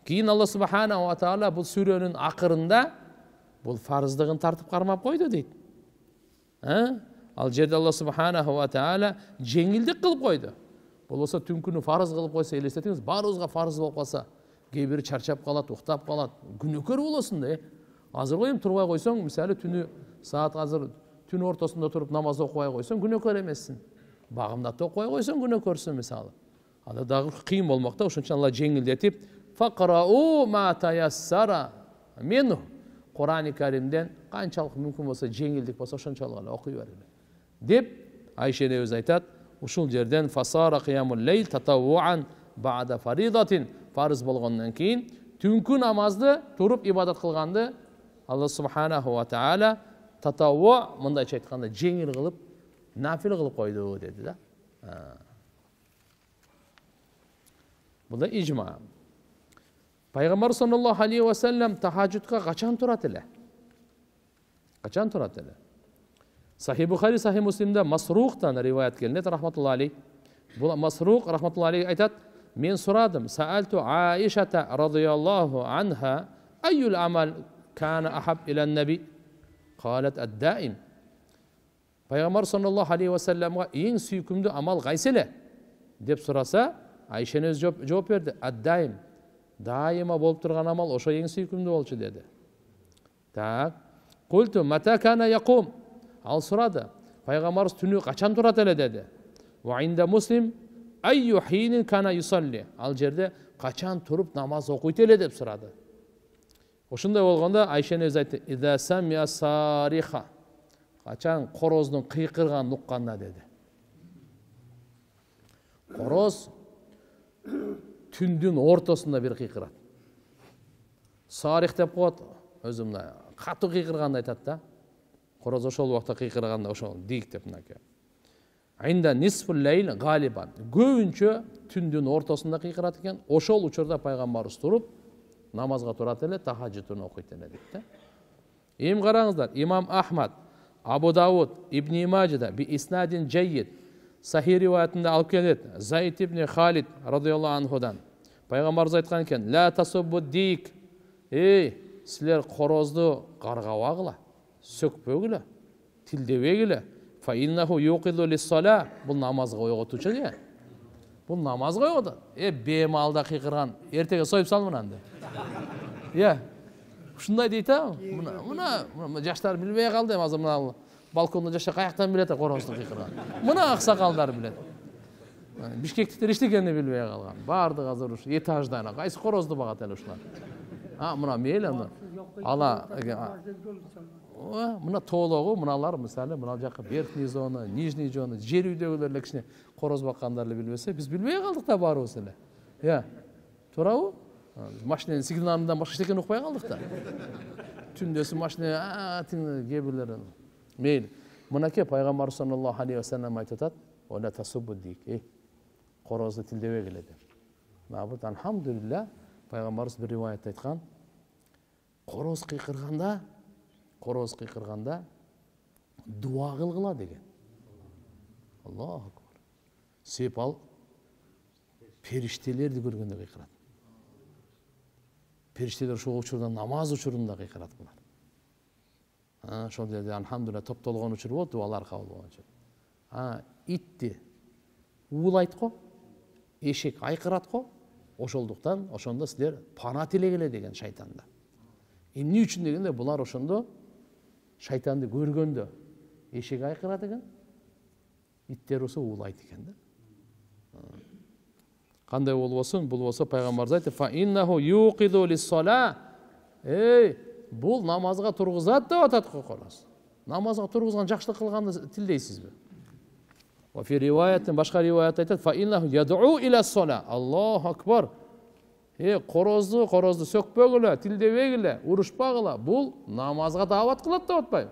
Speaker 1: Кийин Алла субханаху ва таала бул сүрөнүн акырында бул фарыздыгын тартып кармап койду дейт. Ал жерде Алла субханаху ва таала жеңилдик кылып койду. Болбосо түнкүнү фарыз кылып койсо, элестетиңиз, баарыбызга фарыз болуп калса, кээ бири чарчап калат, уктап калат, күнөөкөр болосуң да. Азыр коем турбай койсоң, мисалы түнү саат азыр түн ортосунда туруп намаз окубай койсоң, күнөөкөр эмессиң. Багымдатты окубай койсоң, күнөөкөрсүң мисалы. Анда дагы кыйын болмок да, ошон үчүн Алла жеңилдетип: "Фaqra'u ma tayassara minhu." Кур'ан-ы Каримден канчалык мүмкүн болсо, жеңилдик болсо, ошончолук эле окуй бергиле деп Айша энебиз айтат. Ушул жерден фасара qiyamul layl tatawwu'an ba'da faridatin, фарыз болгондон кийин түнкү намазды туруп ибадат кылганды Алла субханаху ва таала татавву, мындайча айтканда, жеңил кылып, нафил кылып койду деди да. Бул да ижма. Пайгамбар саллаллаху алейхи ва саллям тахаджудка качан турат эле? Качан турат эле? Сахih Бухари, Сахih Муслимде Масруктан риваят келинет, рахматуллахи алейх. Бул Масрук рахматуллахи алейх айтат: "Мен сурадым, саалту Аишата радияллаху анха, айюл амал кана ахаб илан наби?" Калат: "Ад-даим." Пайгамбар саллаллаху алейхи ва салламга эң сүйкүмдүү амал кайсы эле деп сураса, Айша энебиз жооп берди: "Ад-даим." Дайыма болуп турган амал ошо эң сүйкүмдүү болчу деди. Так. Культу мата кана якум. Ал сурады: "Пайгамбарыбыз түнү качан турат эле?" деди. Ва инда Муслим айю хинин кана юсалли. Ал жерде качан туруп намаз окуйт эле деп сурады. Ошондой болгондо Айша энебиз айтты: "Иза самия сариха." Качан короздун кыйкырганын укканда деди. Короз түндүн ортосунда бир кыйкырат. Сарих деп коет, өзү мына катуу кыйкырганды айтат да. Короз ошол убакта кыйкырганда ошол дик деп мынакей. Айнда нисфул лейл галибан. Көбүнчө түндүн ортосунда кыйкырат экен. Ошол учурда пайгамбарыбыз туруп намазга турат эле, тахаджудун окуйт эле дейт да. Эми караңыздар, Имам Ахмад, Абу Дауд, Ибн Мажда би иснадин джайид Сахih риваятында алып келет. Заид ибн Халид радияллаху анхудан пайгамбарыбыз айткан экен: "Ла тасуббу дик." Силер корозду каргабагыла, сөкпөгүлө, тилдебегиле. Фа иннаху юқиду лис-сала. Бул намазга ойготуучу экен. Бул намаз ғой ода. Беймалда қиқырған, ертеге сойып сал мынанды. Ушундай дейт а. Мына жаштар билбей калды, азыр мына балконда жаша каяктан билет корозду кыйкырган. Мына аксакалдар билет. Бишкектиктер эчтекени билбей калган. Бардык азыр ушу этаждан кайсы корозду багат эле ушулар. Мына мейли ала мына тоологу мыналар мисалы мына жака верхний зона, нижний зона, жер үйдөгүлөр эле кичине короз баккандар эле билбесе, биз билбей калдык да баарыбыз эле. Туурабы? Машинанын сигналынан башка эчтекени укпай калдык да. Түндөсү машина кээ бирлер. Мейли. Мынакей пайгамбар саллаллаху алейхи ва саллям айтып атат: "Ола тасуббу дик." Корозду тилдебегиле деп. Набут алхамдулилlah пайгамбарыбыз бир риваятта айткан: Короз кыйкырганда дуа кылгыла деген. Аллаху акбар. Себеп ал периштелерди көргөндө кыйкырат. Периштелер ошол учурда намаз учурунда кыйкырат булар. Ошол жерде алхамдулилlah топтолгон учур болот, дуалар кабыл болгон учур. Итти уулайт го, эшек айкырат го, ошондуктан ошондо силер пана тилегиле деген шайтанда. Эмне үчүн дегенде булар ошондо шайтанды көргөндө эшек айкырат экен, иттер болсо уулайт экен да. Кандай болбосун, бул болсо пайгамбарыбыз айтты: "Фа иннаху юқиду лис-сала." Бул намазга тургузат деп атат го короз. Намазга тургузган жакшылык кылганды тилдейсизби? Ва фи риваяттын башка риваят айтат: "Фа иннаху яд'у ила-сала." Аллаху акбар. Корозду сөкпөгүлө, тилдебегиле, урушпагыла. Бул намазга даават кылат деп атпайбы?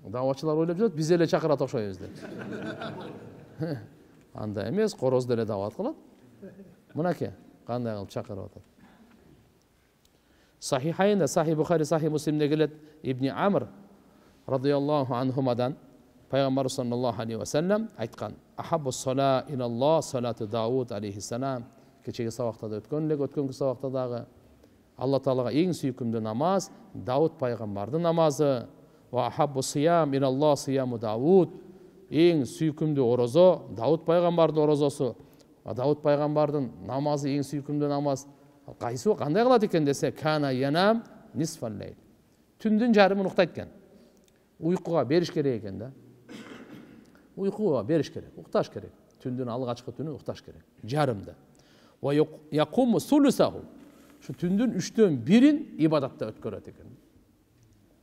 Speaker 1: Дааватчылар ойлоп жүрөт, биз эле чакырат окшойбуз деп. Андай эмес, корозду эле даават кылат. Мынакей, кандай кылып чакырып атат. Сахихайнда, Сахи Бухари, Сахи Муслимде келет, Ибни Амр радияллаху анхумадан пайгамбар саллаллаху алейхи ва саллям айткан: "Ахаббу сала илаллах салату Дауд алейхиссалам." Кечеги сабакта да өткөнкү сабакта дагы Алла Таалага эң сүйкүмдүү намаз Дауд пайгамбардын намазы. Ва ахаббу сиям илаллах сияму Дауд. Эң сүйкүмдүү орозо Дауд пайгамбардын орозосу. Дауд пайгамбардын намазы эң сүйкүмдүү намаз. Кайсы кандай кылат экен десе, кана янам нисфал лейл. Түндүн жарымын уктайт экен. Уйкуга бериш керек экен да. Уйкуга бериш керек, укташ керек. Түндүн алгачкы түнү укташ керек. Жарымда. Ва якуму сулусаху. Şu түндүн 3/1 ибадатта өткөрөт экен.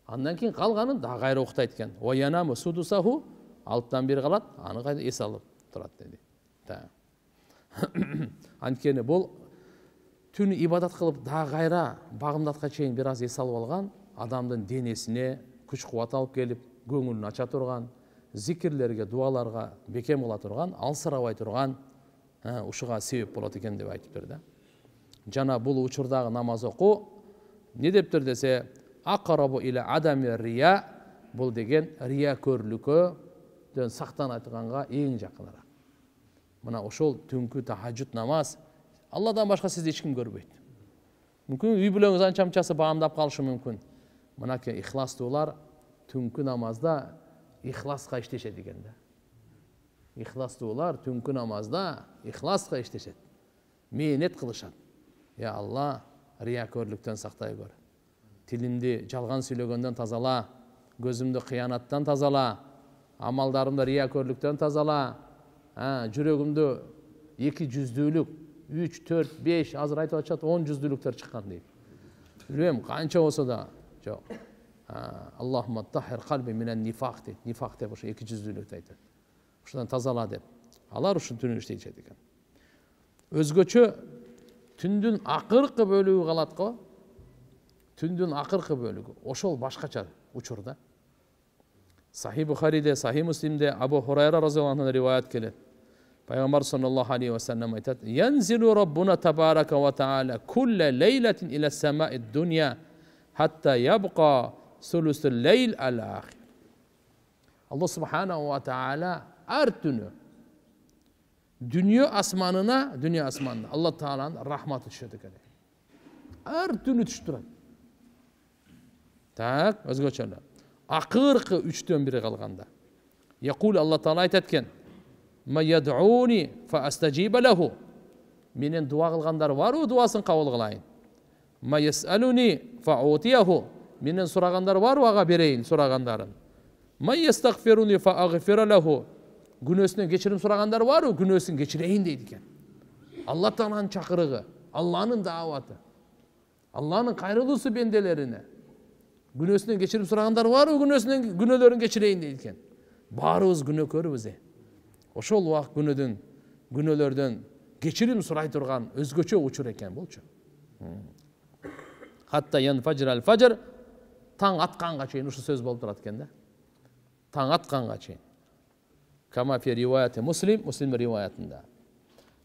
Speaker 1: Андан кийин калганын да кайра уктайт экен. Ва янаму судусаху 6/1 калат, аны кайда эс алып турат деди. Анткени бул түнү ибадат кылып да кайра багымдатка чейин бир аз эс алып алган адамдын денесине күч кубат алып келип, көңүлүн ача турган, зикирлерге, дуаларга бекем кыла турган, алсырабай турган ушуга себеп болот экен деп айтыптыр да. Жана бул учурдагы намаз окуу не дептир десе, акарабу иля адами рия, бул деген рия көрүлүккө сактанатганга эң жакыныраак. Мына ошол түнкү тахажжуд намаз Алладан башка сизди эч ким көрбөйт. Мүмкүн үй бүлөңүз анча-мынчасы баамдап калышы мүмкүн. Мынакей ихластуулар түнкү намазда ихласка иштешет экен да. Ихластуулар түнкү намазда ихласка иштешет. Мээнет кылышат. Я Алла, риякөрлүктөн сактай көр. Тилимди жалган сүйлөгөндөн тазала, көзүмдү кыянаттан тазала, амалдарымды риякөрлүктөн тазала, жүрөгүмдү эки жүздүүлүк, 3, 4, 5, азыр айтып атышат 10 жүздүүлүктөр чыккан дейт. Билбейм канча болсо да жок. Аллахумма тахир калби минен нифак дейт. Нифак деп ошо 2 жүздүүлүктү айтат. Ушудан тазала деп. Алар ушун түнү иштейт экен. Өзгөчө түндүн акыркы бөлүгү калат го. Түндүн акыркы бөлүгү. Ошол башкача учурда. Сахи Бухариде, Сахи Муслимде Абу Хурайра разияллаху анху риваят келет. Пайгамбар саллаллаху алейхи ва саллям айтат: "Янзилу Раббуна табарака ва таала кулла лейлатин иля самаи дунья хатта ябqa сулусул лейл ал-ахир." Аллах субханаху ва таала ар түнү дүние асманына, Алла Тааланын рахматы түшөт экен. Ар түнү түшүп турат. Так, өзгөчө акыркы 3/1 калганда. Якул Алла Таала айтат экен: ма яд'уни фа астажиба лаху. Менен дуа кылгандар барбы, дуасын кабыл кылайын. Ма ясалуни фа утияху. Менен сурагандар барбы, ага берейин сурагандарын. Ма ястагфируни фа агфира лаху. Күнөөсүнөн кечирим сурагандар барбы, күнөөсүн кечирейин дейт экен. Алла Тааланын чакырыгы, Алланын дааваты, Алланын кайрылуусу бенделерине. Күнөөсүнөн кечирим сурагандар барбы, күнөөлөрүн кечирейин дейт экен. Баарыбыз күнөөкөрбүз. Ошол убак күнөөлөрдөн кечирим сурай турган өзгөчө учур экен болчу. Хатта янфажрал фажр, таң атканга чейин ушу сөз болуп турат экен да. Таң атканга чейин. Кама фи риваяти Муслим риваятында.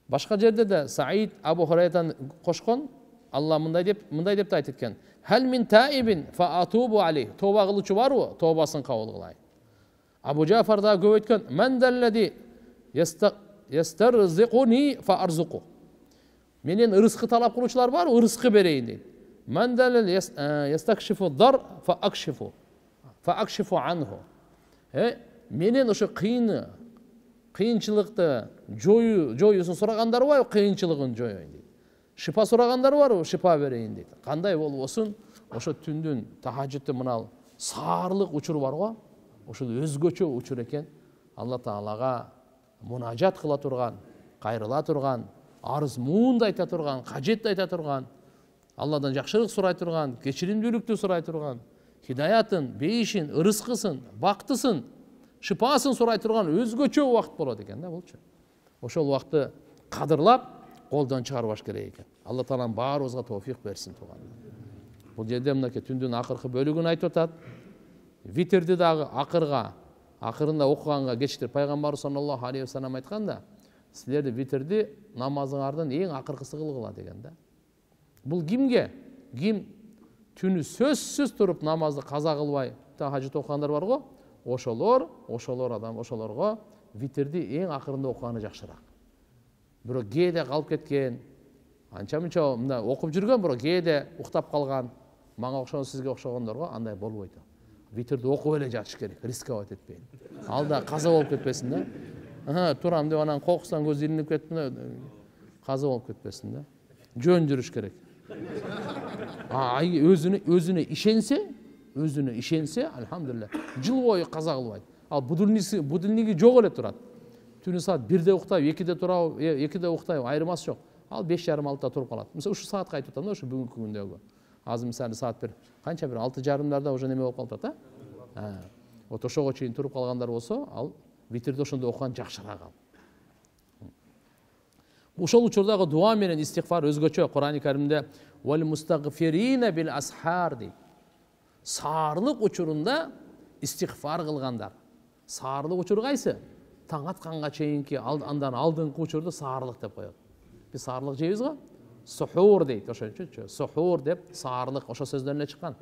Speaker 1: Башка жерде де Саид Абу Хурайрадан кошкон, Алла мындай деп айтып экен. Хал мин таибин фа атубу алейх. Тоба кылуучу барбы? Тобасын кабыл кылайын. Абу Джафар да көп айткан, мен даллади ястарзикуни фа арзуку. Менен ырыскы талап кылуучулар бар, ырыскы берейин дейт. Мен даллади ястакшифу дар фа акшифу анху. Менен ошо кыйынчылыкты жоюусун сурагандар бар, кыйынчылыгын жоюйн дейт. Шифа сурагандар бар, шифа берейин дейт. Кандай болбосун, ошо түндүн тахажжудтун мынал саарлык учур бар го, ошол өзгөчө учур экен. Алла Таалага мунажат кыла турган, кайрыла турган, арыз муунду айта турган, кажетти айта турган, Алладан жакшылык сурай турган, кечиримдүүлүктү сурай турган, хидаятын, бейишин, ырыскысын, бактысын, шипасын сурай турган өзгөчө убакыт болот экен да болчу. Ошол убакытты кадырлап, колдон чыгарбаш керек экен. Алла Таалам баарыбызга тоофик берсин туган. Бул жерде мынакей түндүн акыркы бөлүгүн айтып атат. Витрди дагы акырында окуганга кечтир пайгамбар саллаллаху алейхи ва саллям айтканда, силерди витрди намазыңардын эң акыркысы кылгыла деген да. Бул кимге? Ким түнү сөзсүз туруп намазды каза кылбай тахажжуд окугандар бар го, ошолорго витрди эң акырында окуганы жакшыраак. Бирок кээде калып кеткен, анча-мынча мында окуп жүргөн, бирок кээде уктап калган, мага окшогон, сизге окшогондорго андай болбойт. Витрди окуп эле жатыш керек, рисковать этпейин. Алда каза болуп кетпесин да. Турам деп анан кокусдан көз илинип кетти, каза болуп кетпесин да. Жөн жүрүш керек. Өзүнө ишенсе, альхамдулилля, жыл бою каза кылбайт. Ал будильниги жок эле турат. Түнү саат 1-де уктайбы, 2-де турабы, 2-де уктайбы, айырмасы жок. Ал 5:30-6-да туруп калат. Мисалы ушу саатка айтып атам да, ушу бүгүнкү күндөгү. Азыр мисалы саат 6:30-дарда уже неме болуп калат да. Вот ошого чейин туруп калгандар болсо, ал витрди ошондо окуган жакшыраак ал. Ошол учурдагы дуа менен истигфар өзгөчө. Кур'ан-ы Каримде вал мустагфирина бил асхар дейт. Саарлык учурунда истигфар кылгандар. Саарлык учур кайсы? Таң атканга чейинки, андан алдыңкы учурду саарлык деп коет. Биз саарлык жейбиз го? Сухур дейт, ошончочу. Сухур деп саарлык ошо сөздөрүнөн чыккан.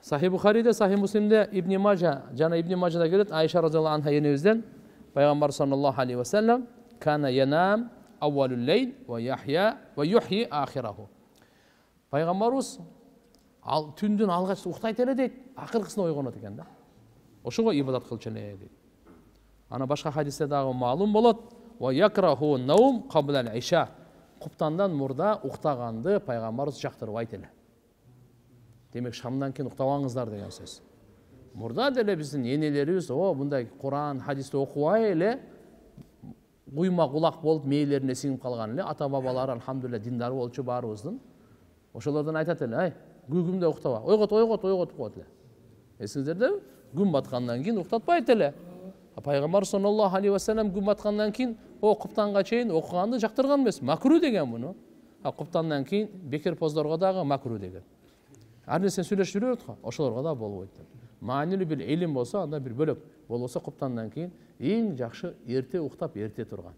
Speaker 1: Сахih Бухариде, Сахih Муслимде, Ибн Мажа, жана Ибн Мажада келет, Айша разияллаху анха энебизден пайгамбар саллаллаху алейхи ва саллям кана янам аввалул лейл ва юхьи ахираху. Пайгамбарыбыз ал түндүн алгач уктайт эле дейт, акыркысына ойгонот экен да. Ошого ибадат кылчу эле дейт. Ана башка хадисте дагы маалым болот. Ва якраху наум кабла ал-иша. Куптандан мурда уктаганды пайгамбарыбыз жактырбайт эле. Демек шамдан кийин уктабаңыздар деген сөз. Мурда деле биздин энелерибиз мындай Куран, хадисти окубай эле куйма кулак болуп мээлерине сиңип калган эле. Ата бабалар альхамдулилля диндар болчу баарыбыздын. Ошолордон айтат эле, ай, күгүмдө уктаба. Ойгот коет эле. Эсиңиздерде күн баткандан кийин уктатпайт эле. Пайгамбар саллаллаху алейхи ва саллям күн баткандан кийин куптанга чейин окуганды жактырган эмес. Макру деген муну. Куптандан кийин бекер поздорго дагы макру деген. Ар нерсе сүйлөшүп жүрөт го, ошолорго да болбойт. Маанилүү бир илим болсо, анда бир бөлөк. Болбосо куптандан кийин эң жакшы эрте уктап, эрте турган.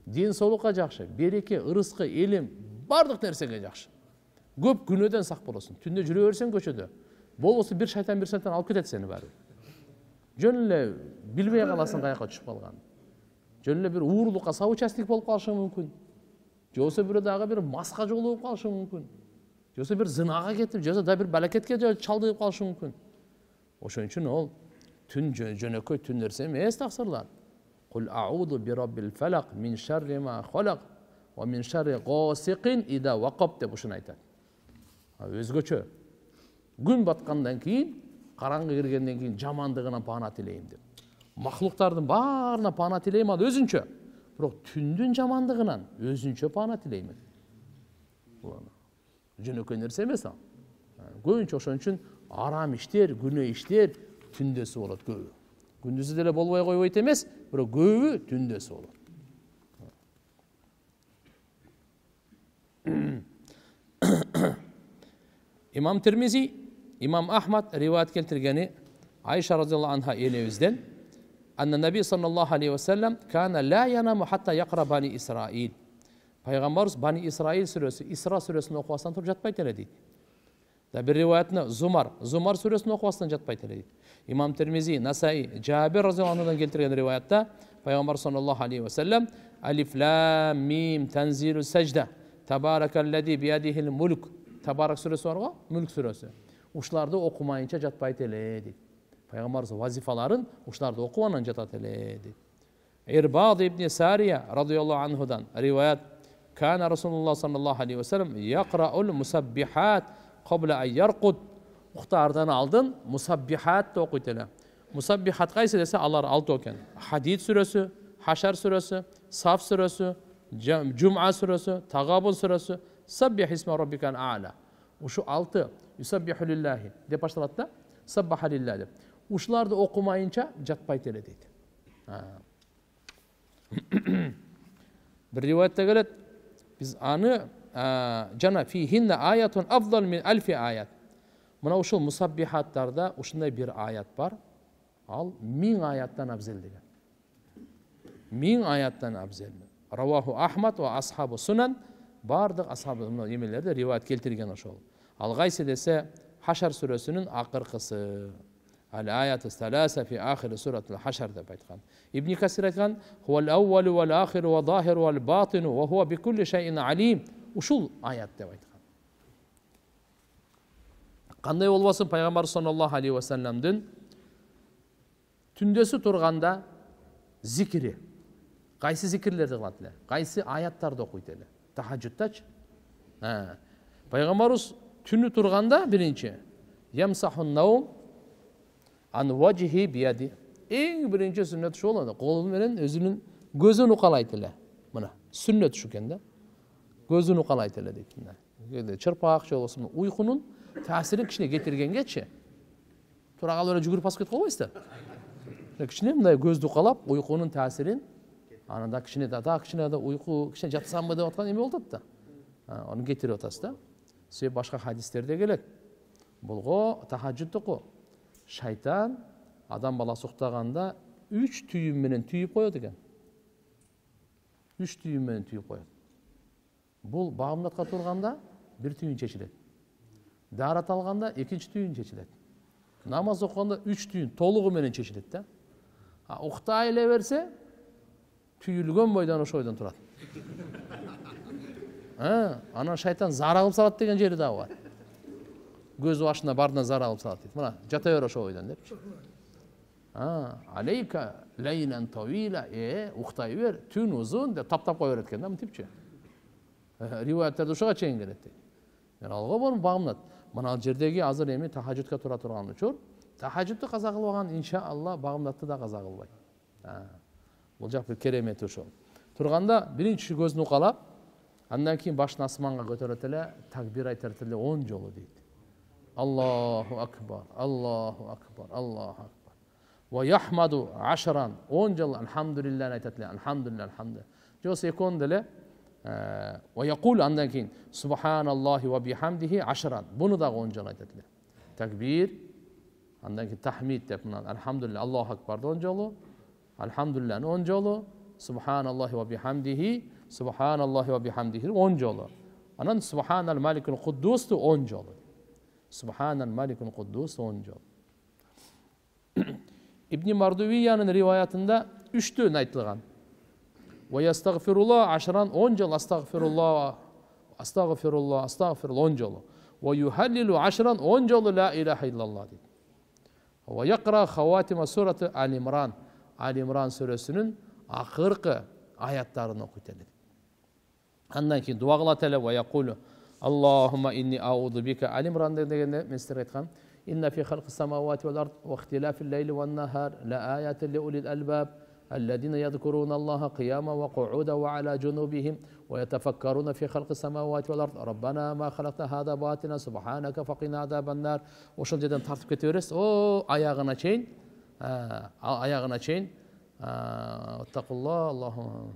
Speaker 1: Дин соолукка жакшы, береке, ырыскы, илим, бардык нерсеге жакшы. Көп күнөөдөн сак болосуң. Түндө жүрө берсең көчөдө. Болбосо бир шайтан алып кетет сени баары. Жөн эле билбей каласың каяка түшүп калган. Жөн эле бир уурулукка соучастник болуп калышың мүмкүн. Же болбосо бирөө дагы бир маска жолу болуп калышың мүмкүн. Же болбосо бир зынага кетип, же болбосо да бир балакетке чалдыгып калышың мүмкүн. Ошон үчүн ол Түн жөнөкөй түн нерсе эмес таксырлар. Кул а'уду би раббил фалак мин шарри ма халак ва мин шарри гасиқин ида вақаб деп ушуну айтат. Өзгөчө. Күн баткандан кийин, караңгы киргенден кийин жамандыгынан пана тилейм деп. Махлуктардын баарына пана тилейм ал өзүнчө. Бирок түндүн жамандыгынан өзүнчө пана тилейм. Жөнөкөй нерсе эмес ал. Көбүнчө ошон үчүн арам иштер, күнөө иштер түндөсү болот көбү. Күндүзү деле болбой койбойт эмес, бирок көбү түндөсү болот. İmam Tirmizi, İmam Ahmad rivayet keltirgeni Ayşe radıyallahu anha enebizden anna Nabi sallallahu aleyhi ve sellem kana la yanamu hatta yaqra bani İsrail. Peygamberimiz Bani İsrail suresi, İsra suresini okubastan turup жатпайт эле дейт. Da bir rivayetine Zumar suresini okubastan жатпайт эле дейт. İmam Tirmizi, Nasai, Cabir radıyallahu anhu'dan keltirgen rivayette Peygamber sallallahu aleyhi ve sellem Alif lam mim tenzilü secde Tebarekellezi biyadihil mulk. Tabarak suresi var mı? Mülk suresi. Uşlarda okumayınca жатпайт эле дейт. Peygamberimiz vazifaların uşlarda okumadan jatat эле дейт. İrbad ibn Sariye radıyallahu anhu'dan rivayet Kana Resulullah sallallahu aleyhi ve sellem yaqra'ul musabbihat qabla an yarqud. Uxtardan aldın musabbihat da okuyt ele. Musabbihat qaysı dese alar 6 eken. Hadid suresi, Haşar suresi, Saf suresi, Cuma suresi, Tagabun suresi, Sabbih isme rabbikal a'la. Uşu 6 yusabbihu lillahi dep başladı da sabbaha lillahi dep. Uşlarda okumayınca жатпайт ele deydi. Bir rivayette gelet biz anı cana fihinne ayatun afdal min alfi ayat. Mına uşul musabbihatlarda uşunday bir ayat var. Al 1000 ayattan afzal degan. 1000 ayattan afzal. Ravahu Ahmad ve ashabu sunan bardıq ashabı yemelerde rivayet keltirgen oşol. Al qaysı dese Haşar suresinin akırkısı. Al ayatı thalasa fi ahir suratul Haşar dep aytkan. İbn Kasir aytkan huvel awwalu vel ahiru ve zahiru vel batinu ve huve bi kulli şeyin alim. Uşul ayat dep aytkan. Qanday bolбосун Peygamber sallallahu aleyhi ve sellem'din түндөсү турганда зикри. Qaysı zikirlerdi kılat ele? Qaysı ayatlarda okuyt ele? Tahajjudtaç. Peygamberimiz tünü turganda birinci yamsahun naum an vajhi biyadi. En birinci sünnet şu oldu. Kolu menen özünün gözünü ukalayt ele. Mına sünnet şu kende. Gözünü ukalayt ele deyt. Çırpaq olsun uykunun tasirini kişine getirgengeçi. Tura kalıp öyle жүгүрүп басып кетип калбайсыздар. Кичине мындай көздү уқалап, уйкунун таасирин ананда кичине да уйку кичине жатсамбы деп аткан эме болот да. Аны кетирип атасыз да. Себеби башка хадистерде келет. Булго тахажжудтуку шайтан адам баласы уктаганда 3 түйүм менен түйүп коет экен. 3 түйүм менен түйүп коет. Бул багымдатка турганда бир түйүн чечилет. Дарат алганда экинчи түйүн чечилет. Namaz okuyanda 3 tüyün toluğu menen çeşilit de. Ukta ile verse tüyülgön boydan oşoydan turat. Ana şeytan zar alıp salat degen jeri da var. Göz başına bardına zar alıp salat deydi. Mına jata ver oşoydan dep. Aleyka leylen tavila uktayı ver tün uzun de tap koyuyor etken de mi tipçi. Rivayetlerde uşağa çeyin geretti. Yani alga bolun bağımlat. Mana жердеги азыр эми тахажжудка тура турган учур. Тахажжудду каза кылбаган иншаалла багымдатты да каза кылбайт. Бул жак бир керемети ошол. Турганда биринчи көзүн укалап, андан кийин башын асманга көтөрөт эле, такбир айтат эле 10 жолу дейт. Аллаху акбар, Аллаху акбар, Аллаху акбар. Ва яхмаду 10 10 жол алхамдулилlah айтат эле, алхамдулилlah, алхамдулилlah. Жосы экон деле ve yaqul andan keyin subhanallahi ve bihamdihi 10. Bunu da 10 jol aytат эле. Takbir andan keyin tahmid dep bundan elhamdülillah Allahu akbar 10 jolu. Elhamdülillah'ın 10 jolu. Subhanallahi ve bihamdihi subhanallahi ve bihamdihi 10 jolu. Anan subhanal malikul kuddus 10 jolu. Subhanal malikul kuddus 10 jolu. İbn Marduviyyanın rivayetinde 3 tün aytılgan. Ve yastagfirullah 10 jol astagfirullah astagfirullah astagfirullah 10 jolu. Ve yuhallilu 10 jolu la ilahe illallah deydi. Ва яқра хаватима сураты Ал-Имран. Ал-Имран сүресінің ақырқы аяттарын оқиды. Андан кейін дуа қылады әлі. Ва яқулу Аллахумма инни ауду бика. Ал-Имран дегенде мен сіздерге айтқан. Инна фи халқи самауати вал ард ва ихтилафил лейли ван нахар ла аятин ли улил албаб الذين يذكرون الله قياما وقعودا وعلى جنوبهم ويتفكرون في خلق السماوات والأرض ربنا ما خلقت هذا باطلا سبحانك فقنا عذاب النار. Ошол жерден тартып кете бересиз. Аяғына чейин ваттақулла Аллахумма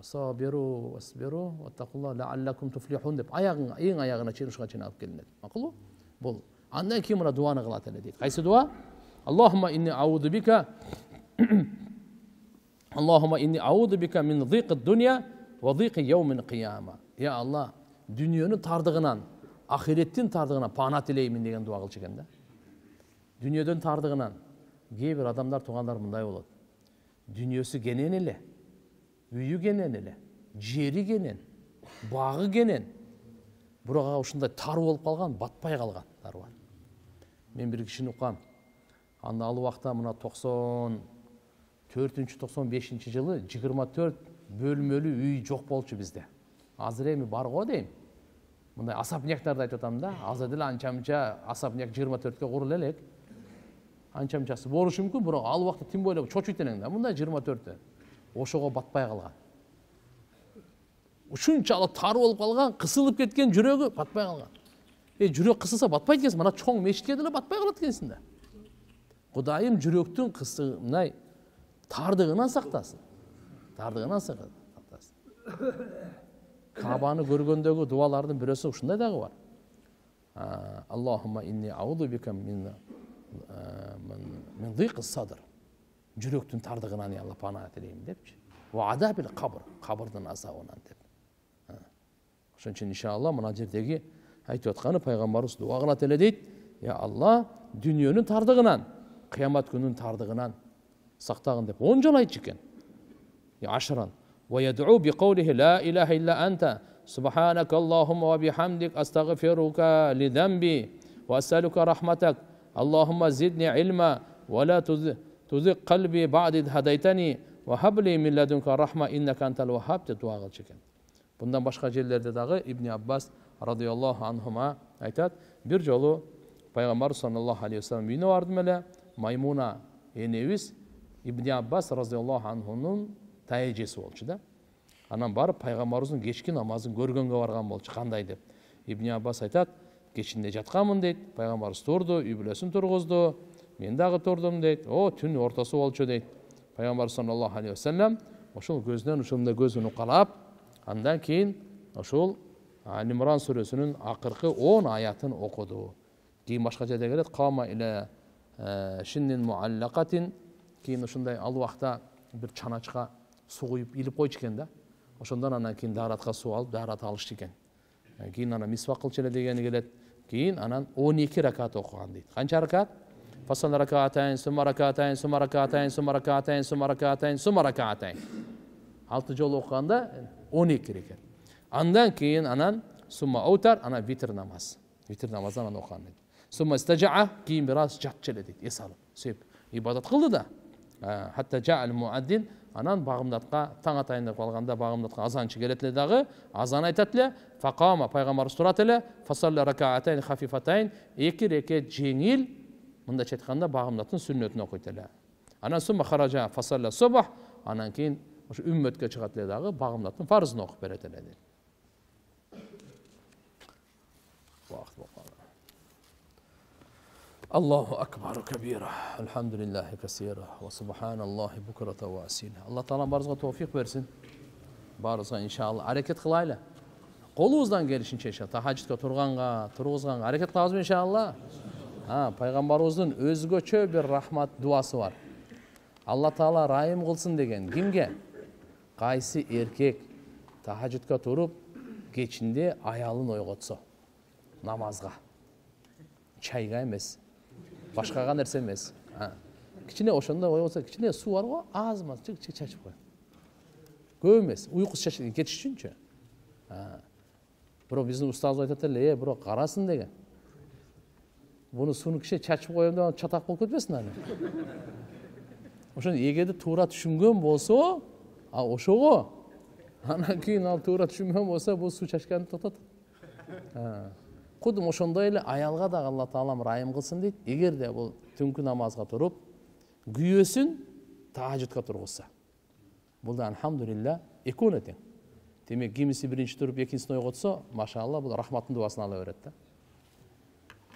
Speaker 1: сабиру васбиру ваттақулла лааллакум туфлихун деп ең аяғына чейин ушуга чейин алып келинет. Макулбу? Бул. Андан кийин мына дуаны кылат эле дейт. Кайсы дуа? Аллахумма инни ауду бика اللهم إني أعوذ بك من ضيق الدنيا وضيق يوم القيامة. يا الله dünyanın tardığından, ahiretin tardığından pana tileymin деген дуа кылчу экен да. Dünyadan tardığından. Кейбір адамдар тугандар мындай болот. Дүниесі кенен эле, үйү кенен эле, жери кенен, багы кенен. Бирок ушундай тар болуп калган, батпай калгандар бар. Мен бир кишини уккам. Анда ал убакта мына 94-95 жылы 24 бөлмөлүү үй жок болчу бизде. Азыр эми бар го дейм. Мындай асабняктарды айтып атам да. Азыр деле анча-мынча асабняк 24-кө курулу элек. Анча-мынчасы болушу мүмкүн, бирок ал убакта тим бойлоп чочуйт элең да. Мындай 24-тө. Ошого батпай калган. Ушунчалык тар болуп калган, кысылып кеткен жүрөгү батпай калган. Жүрөк кысылса батпайт экенсиң, мына чоң мешитке деле батпай калат экенсиң да. Кудайым жүрөктүн кысымындай тардыгынан сактасын. Тардыгынан сактасын. Кабаны көргөндөгү дуалардын бирөөсү ушундай дагы бар. Аллахумма инни ауду бика мин дыйк садр. Жүрөктүн тардыгынан я Алла пана тилейм депчи. Ва адабил кабр, кабырдын азабынан деп. Ошон үчүн иншалла мына жердеги айтып атканы пайгамбарыбыз дуа кылат эле дейт. Я Алла дүйнөнүн тардыгынан, кыямат күнүнүн тардыгынан сактагын деп 10 жолу айтчу экен. Ашран. Ва яд'у би кавлихи ла илаха илля анта субханака Аллахумма ва бихамдик астагфирука ли замби ва ас'алука рахматак Аллахумма зидни илма ва ла тузиг қалби бa'ди хадайтани ва хабли мин ладунка рахма иннака антал ваххаб деп дуа кылчу экен. Bundan başka yerlerde dağı İbn Abbas radıyallahu anhuma aytat. Bir jolu Peygamber sallallahu aleyhi ve sellem uyuna bardым эле. Maymuna enebиз İbn Abbas radıyallahu anhunun тайежеси болчу да. Анан барып Пайгамбарыбыздын кечки намазын көргөнгө барган болчу. Кандай деп. İbn Abbas айтат, кечинде жатканмын дейт. Пайгамбарыбыз турду, үй бүлөсүн тургузду. Мен дагы турдум дейт. Түн ортосу болчу дейт. Пайгамбар sallallahu aleyhi ve sellem ошол көзүнөн ушундай көзүн укалап, андан кийин ошол Ал-Имран сүрөсүнүн акыркы 10 аятын окуду. Кийин башка жерде келет, кама иле шиннин муаллакатин. Кийин ушундай ал убакта бир чаначка суу куюп илип койчу экен да. Ошондон анан кийин дааратка суу алып, даарат алышты экен. Кийин анан мисвак кылчу эле дегени келет. Кийин анан 12 ракат окуган дейт. Канча ракат? Фасал ракатайн, сума ракатайн, сума ракатайн, сума ракатайн, сума ракатайн, сума ракатайн. 6 жолу окуганда 12 ракат. Андан кийин анан сума аутар, анан витр намаз. Витр намаздан анан окуган дейт. Сума истажаа, кийин бир аз жатчу эле дейт. Эсалып, сөйп ибадат кылды да. Хатта жаал муаддин, анан багымдатка таң атайын деп калганда багымдатка азанчы келет эле дагы, азан айтат эле, фақама пайгамбарыбыз турат эле, фасалла ракаатайн хафифатайн, 2 ракат жеңил, мындайча айтканда багымдаттын сүннөтүн окуйт эле. Анан сума хаража фасалла субх, анан кийин ошо үммөткө чыгат эле дагы багымдаттын фарзын окуп берет эле дейт. Allahu akbar kabira. Elhamdülillahi kesira. Ve subhanallahi bukrata ve asila. Allah Teala barızga tevfik versin. Barızga inşallah hareket kılayla. Kolumuzdan gelişince inşallah. Tahajjudga turguzganга hareket kılabızbı inşallah. Peygamberimizin özgöçö bir rahmat duası var. Allah Teala rahim kılsın degen. Kimge? Kaysi erkek tahajjudga turup geçinde ayalın oygotso. Namazga. Çayga emes. Başkaga nerse emes. Кичине ошондо ойготсо, кичине суу бар го, аз-маз чык чачып кой. Көп эмес, уйкусу чачып кетиш үчүнчү. Бирок биздин устазыбыз айтат эле, бирок карасын деген. Буну сууну киши чачып коем деп чатак болуп кетпесин аны. Ошондо эгерде туура түшүнгөн болсо, ошого анан кийин ал туура түшүнбөгөн болсо бул суу чачканды токтотот. Кудум ошондой эле аялга да Алла Таалам райым кылсын дейт. Эгерде бул түнкү намазга туруп, күйөөсүн тажытка тургузса. Бул да алхамдулилла экөөнө тең. Демек кимиси биринчи туруп экинчисин ойготсо, машалла бул рахматтын дуасын ала берет да.